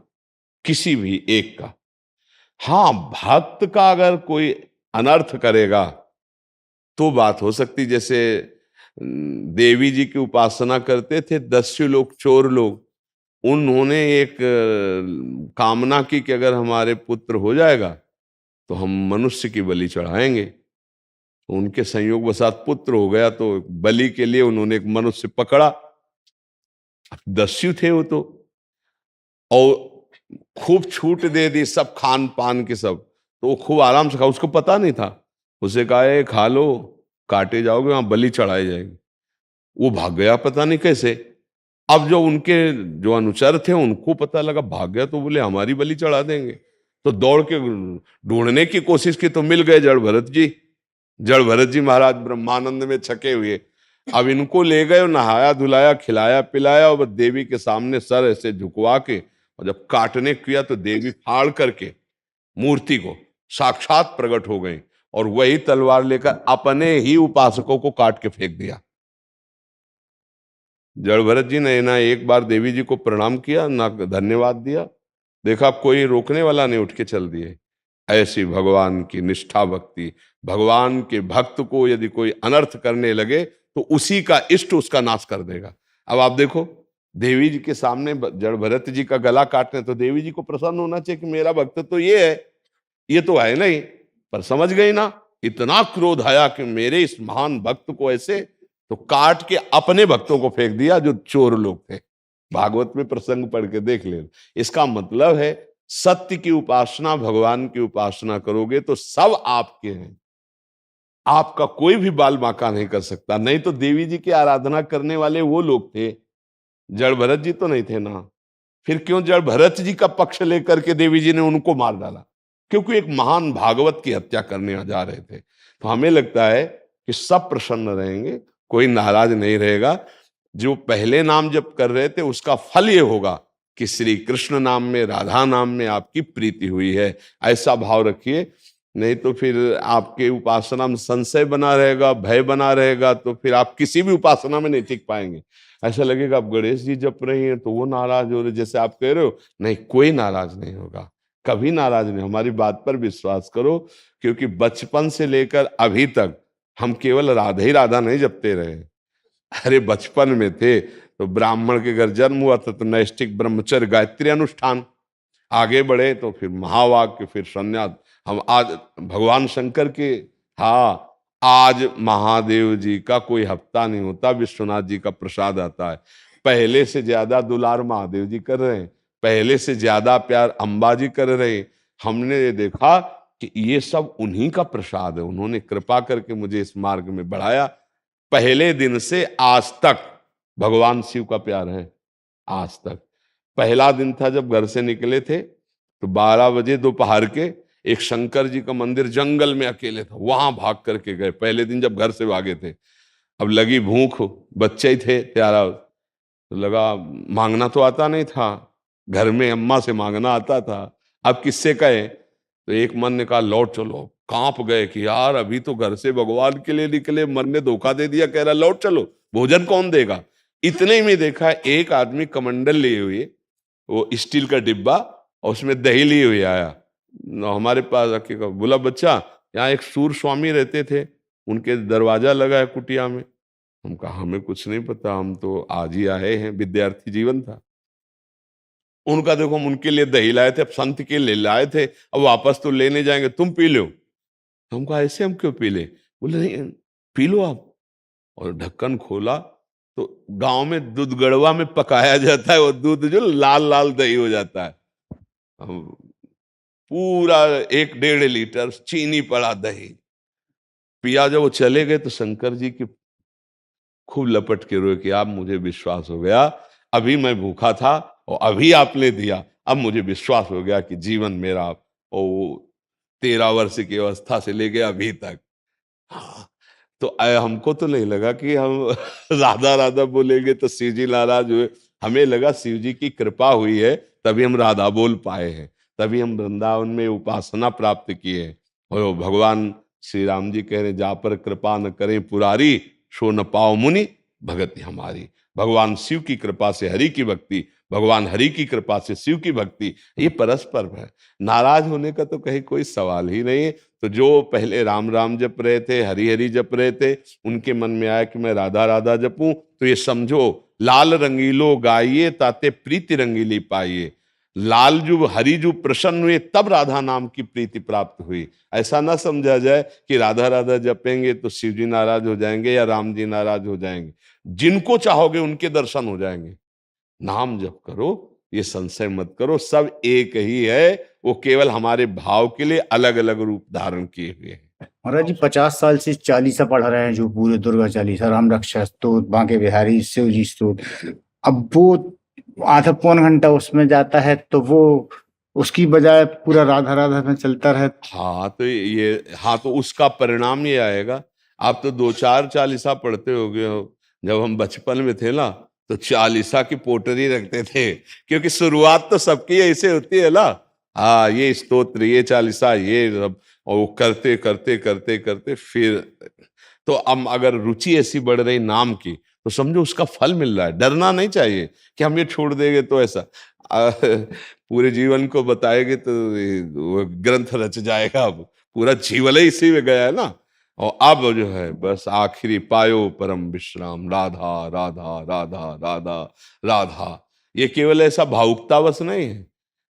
किसी भी एक का। हाँ, भक्त का अगर कोई अनर्थ करेगा तो बात हो सकती। जैसे देवी जी की उपासना करते थे दस्यु लोग, चोर लोग, उन्होंने एक कामना की कि अगर हमारे पुत्र हो जाएगा तो हम मनुष्य की बलि चढ़ाएंगे। तो उनके संयोग वसात पुत्र हो गया, तो बलि के लिए उन्होंने एक मनुष्य पकड़ा। दस्यु थे वो और खूब छूट दे दी सब खान पान के सब। तो वो खूब आराम से खा, उसको पता नहीं था। उसे कहा "ये खा लो, काटे जाओगे, वहां बलि चढ़ाई जाएगी"। वो भाग गया पता नहीं कैसे। अब जो उनके जो अनुचर थे उनको पता लगा, भाग गया, तो बोले हमारी बलि चढ़ा देंगे। तो दौड़ के ढूंढने की कोशिश की तो मिल गए जड़ भरत जी। जड़ भरत जी महाराज ब्रह्मानंद में छके हुए। अब इनको ले गए, नहाया धुलाया, खिलाया पिलाया, और देवी के सामने सर ऐसे झुकवा के, और जब काटने किया तो देवी फाड़ करके मूर्ति को साक्षात प्रकट हो गई और वही तलवार लेकर अपने ही उपासकों को काट के फेंक दिया। जड़ भरत जी ने ना एक बार देवी जी को प्रणाम किया, ना धन्यवाद दिया। देखा कोई रोकने वाला नहीं, उठ के चल दिए। ऐसी भगवान की निष्ठा भक्ति। भगवान के भक्त को यदि कोई अनर्थ करने लगे तो उसी का इष्ट उसका नाश कर देगा। अब आप देखो, देवी जी के सामने जड़ भरत जी का गला काटने, तो देवी जी को प्रसन्न होना चाहिए कि मेरा भक्त तो ये है, ये तो है नहीं। पर समझ गई ना, इतना क्रोध आया कि मेरे इस महान भक्त को ऐसे, तो काट के अपने भक्तों को फेंक दिया जो चोर लोग थे। भागवत में प्रसंग पढ़ के देख ले। इसका मतलब है सत्य की उपासना, भगवान की उपासना करोगे तो सब आपके हैं, आपका कोई भी बाल बांका नहीं कर सकता। नहीं तो देवी जी की आराधना करने वाले वो लोग थे, जड़ भरत जी तो नहीं थे ना। फिर क्यों जड़ भरत जी का पक्ष लेकर के देवी जी ने उनको मार डाला? क्योंकि एक महान भागवत की हत्या करने जा रहे थे। तो हमें लगता है कि सब प्रसन्न रहेंगे, कोई नाराज नहीं रहेगा। जो पहले नाम जप कर रहे थे उसका फल ये होगा कि श्री कृष्ण नाम में, राधा नाम में आपकी प्रीति हुई है, ऐसा भाव रखिए। नहीं तो फिर आपके उपासना में संशय बना रहेगा, भय बना रहेगा, तो फिर आप किसी भी उपासना में नहीं टिक पाएंगे। ऐसा लगेगा आप गणेश जी जप रही हैं तो वो नाराज हो रहे, जैसे आप कह रहे हो। नहीं, कोई नाराज नहीं होगा, कभी नाराज नहीं। हमारी बात पर विश्वास करो, क्योंकि बचपन से लेकर अभी तक हम केवल राधा ही राधा नहीं जपते रहे। अरे बचपन में थे तो ब्राह्मण के घर जन्म हुआ था तो नैष्ठिक ब्रह्मचर्य गायत्री अनुष्ठान, आगे बढ़े तो फिर महावाक्य, फिर संन्यास। हम आज भगवान शंकर के, हाँ, आज महादेव जी का कोई हफ्ता नहीं होता, विश्वनाथ जी का प्रसाद आता है। पहले से ज्यादा दुलार महादेव जी कर रहे हैं, पहले से ज्यादा प्यार अंबा जी कर रहे हैं। हमने ये देखा कि ये सब उन्हीं का प्रसाद है, उन्होंने कृपा करके मुझे इस मार्ग में बढ़ाया। पहले दिन से आज तक भगवान शिव का प्यार है, आज तक। पहला दिन था जब घर से निकले थे तो 12 बजे दोपहर के एक शंकर जी का मंदिर जंगल में अकेले था, वहां भाग करके गए। पहले दिन जब घर से भागे थे, अब लगी भूख, बच्चे ही थे त्यारा, तो लगा मांगना तो आता नहीं था, घर में अम्मा से मांगना आता था, अब किससे कहे? तो एक मन ने कहा लौट चलो। कांप गए कि यार अभी तो घर से भगवान के लिए निकले, मन ने धोखा दे दिया, कह रहा लौट चलो, भोजन कौन देगा? इतने में देखा एक आदमी कमंडल लिए हुए, वो स्टील का डिब्बा, और उसमें दही लिए हुए आया। हमारे पास आके कहा, बोला बच्चा यहाँ एक सूर स्वामी रहते थे, उनके दरवाजा लगा है कुटिया में। हम कहा हमें कुछ नहीं पता, हम तो आज ही आए हैं, विद्यार्थी जीवन था। उनका देखो, हम उनके लिए दही लाए थे, अब संत के लिए लाए थे, अब वापस तो लेने जाएंगे, तुम पी लो। हम कहा ऐसे हम क्यों पी ले? बोले नहीं, पी लो आप। और ढक्कन खोला तो गांव में दूध गड़वा में पकाया जाता है, वो दूध जो लाल लाल दही हो जाता है। हम पूरा 1-1.5 लीटर चीनी पड़ा दही पिया। जब वो चले गए तो शंकर जी की खूब लपट के रोए कि आप, मुझे विश्वास हो गया, अभी मैं भूखा था और अभी आपने दिया, अब मुझे विश्वास हो गया कि जीवन मेरा और वो 13 वर्ष की अवस्था से लेके अभी तक। हाँ, तो हमको तो नहीं लगा कि हम राधा राधा बोलेंगे तो शिव जी नाराज हुए। हमें लगा शिव जी की कृपा हुई है, तभी हम राधा बोल पाए हैं, तभी हम वृंदावन में उपासना प्राप्त किए हैं। और वो भगवान श्री राम जी कह रहे, जा पर कृपा न करें पुरारी, सो न पाओ मुनि भगति हमारी। भगवान शिव की कृपा से हरि की भक्ति, भगवान हरि की कृपा से शिव की भक्ति, ये परस्पर है। नाराज होने का तो कहीं कोई सवाल ही नहीं है। तो जो पहले राम राम जप रहे थे, हरि हरि जप रहे थे, उनके मन में आया कि मैं राधा राधा जपूं, तो ये समझो, लाल रंगीलो गाइए ताते प्रीति रंगीली पाइए। लाल जब हरि जो प्रसन्न हुए तब राधा नाम की प्रीति प्राप्त हुई। ऐसा ना समझा जाए कि राधा राधा जपेंगे तो शिव जी नाराज हो जाएंगे या राम जी नाराज हो जाएंगे। जिनको चाहोगे उनके दर्शन हो जाएंगे। नाम जप करो, ये संशय मत करो, सब एक ही है, वो केवल हमारे भाव के लिए अलग अलग रूप धारण किए हुए हैं। महाराज जी 50 साल से चालीसा पढ़ रहे हैं, जो पूरे दुर्गा चालीसा, राम रक्षा स्तोत्र, बांके बिहारी, शिव जी स्तोत्र। अब वो आधा पौन घंटा उसमें जाता है तो वो उसकी बजाय पूरा राधा राधा में चलता रहे। हाँ तो उसका परिणाम ये आएगा। आप तो 2-4 चालीसा पढ़ते होगे हो। जब हम बचपन में थे ना तो चालीसा की पोटरी रखते थे, क्योंकि शुरुआत तो सबकी ऐसे होती है ना। हाँ, ये स्तोत्र, ये चालीसा, ये सब, और वो करते करते करते करते फिर तो अब अगर रुचि ऐसी बढ़ रही नाम की, तो समझो उसका फल मिल रहा है। डरना नहीं चाहिए कि हम ये छोड़ देंगे तो ऐसा पूरे जीवन को बताएंगे तो वो ग्रंथ रच जाएगा। अब पूरा जीवन ही इसी में गया है ना। और अब जो है बस आखिरी पायो परम विश्राम, राधा राधा राधा राधा राधा। ये केवल ऐसा भावुकतावश नहीं है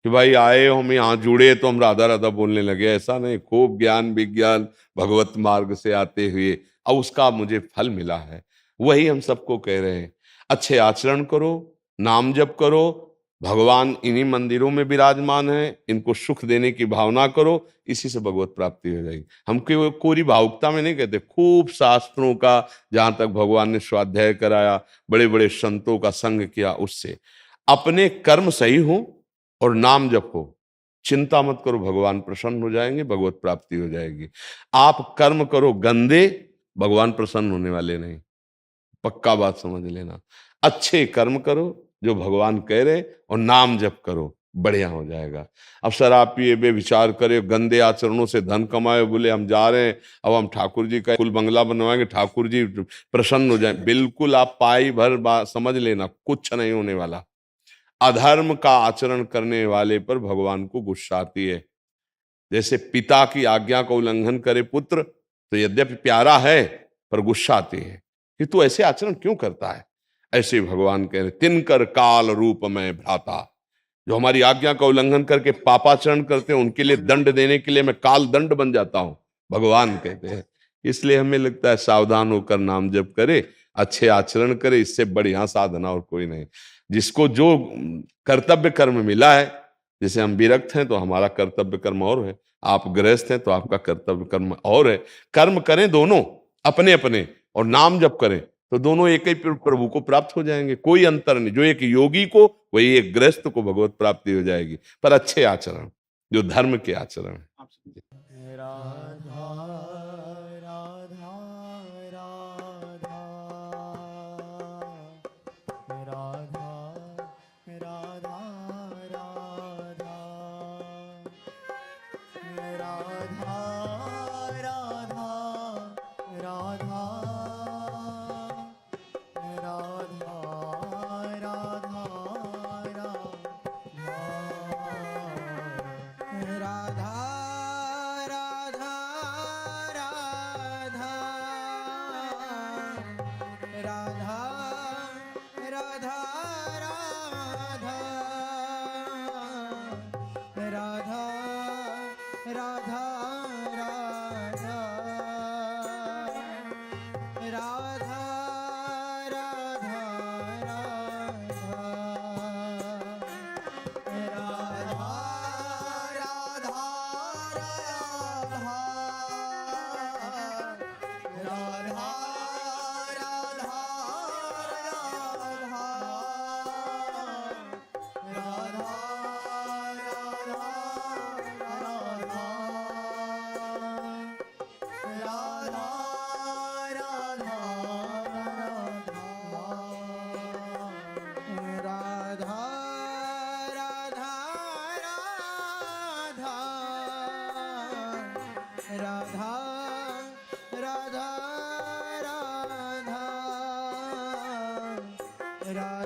कि भाई आए हम यहाँ जुड़े तो हम राधा राधा बोलने लगे, ऐसा नहीं। खूब ज्ञान विज्ञान भगवत मार्ग से आते हुए अब उसका मुझे फल मिला है। वही हम सबको कह रहे हैं, अच्छे आचरण करो, नाम जप करो। भगवान इन्हीं मंदिरों में विराजमान है, इनको सुख देने की भावना करो, इसी से भगवत प्राप्ति हो जाएगी। हम कोरी भावुकता में नहीं कहते। खूब शास्त्रों का जहां तक भगवान ने स्वाध्याय कराया, बड़े बड़े संतों का संग किया, उससे अपने कर्म सही हो और नाम जप हो, चिंता मत करो, भगवान प्रसन्न हो जाएंगे, भगवत प्राप्ति हो जाएगी। आप कर्म करो गंदे, भगवान प्रसन्न होने वाले नहीं, पक्का बात समझ लेना। अच्छे कर्म करो जो भगवान कह रहे, और नाम जप करो, बढ़िया हो जाएगा। अब शराब पिए बेविचार करे, गंदे आचरणों से धन कमाए, बोले हम जा रहे हैं अब हम ठाकुर जी का कुल बंगला बनवाएंगे, ठाकुर जी प्रसन्न हो जाए, बिल्कुल आप पाई भर बात समझ लेना, कुछ नहीं होने वाला। अधर्म का आचरण करने वाले पर भगवान को गुस्सा आती है। जैसे पिता की आज्ञा का उल्लंघन करे पुत्र, तो यद्यपि प्यारा है पर गुस्सा आती है कि तू ऐसे आचरण क्यों करता है। ऐसे भगवान कह रहे, तिनकर काल रूप में भ्राता। जो हमारी आज्ञा का उल्लंघन करके पापाचरण करते हैं, उनके लिए दंड देने के लिए मैं काल दंड बन जाता हूं, भगवान कहते हैं। इसलिए हमें लगता है सावधान होकर नाम जप करे, अच्छे आचरण करे, इससे बढ़िया साधना और कोई नहीं। जिसको जो कर्तव्य कर्म मिला है, जैसे हम विरक्त हैं तो हमारा कर्तव्य कर्म और है, आप गृहस्थ हैं तो आपका कर्तव्य कर्म और है। कर्म करें दोनों अपने अपने, और नाम जप करें, तो दोनों एक ही प्रभु को प्राप्त हो जाएंगे, कोई अंतर नहीं। जो एक योगी को, वही एक गृहस्थ को भगवत प्राप्ति हो जाएगी, पर अच्छे आचरण, जो धर्म के आचरण है। राधा राधा राधा राधा राधा राधा राधा राधा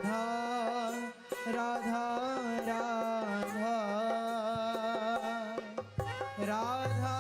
राधा राधा राधा राधा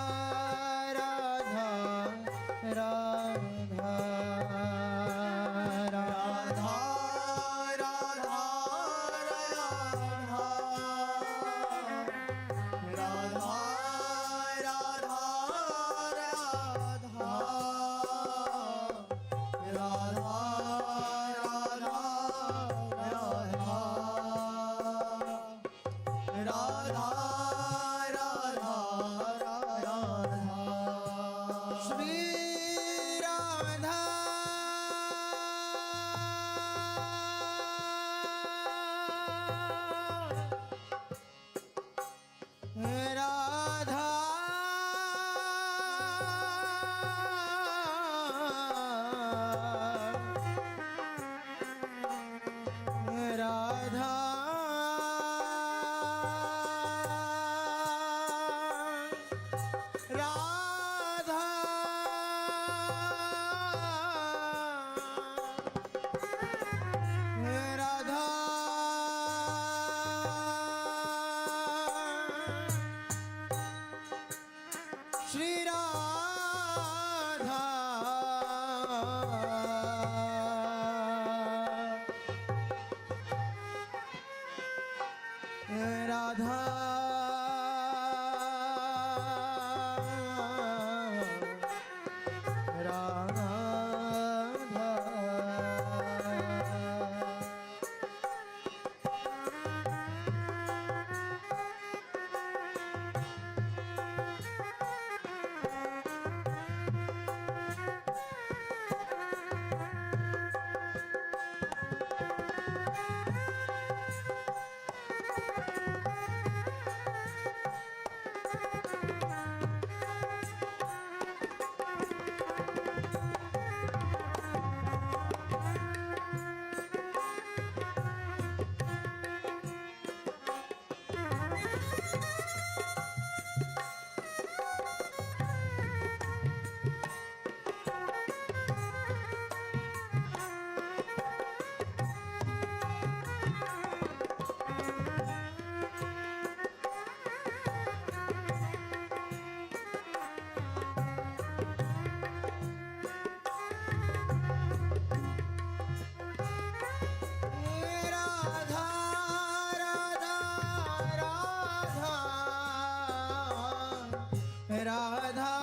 राधा राधा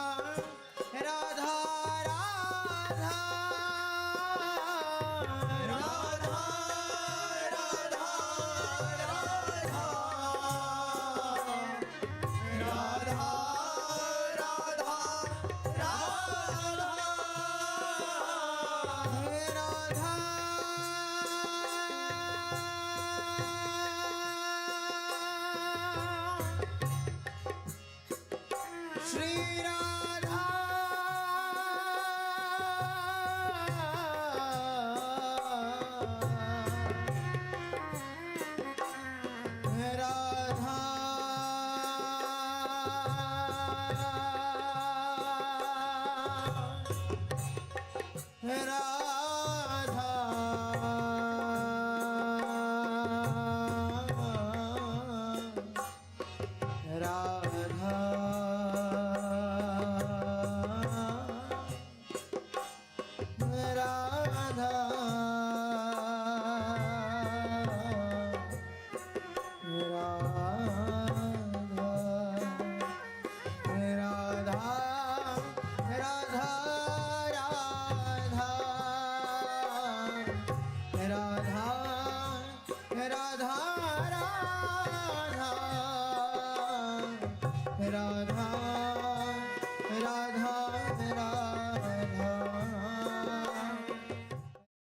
राधा राधा राधा राधा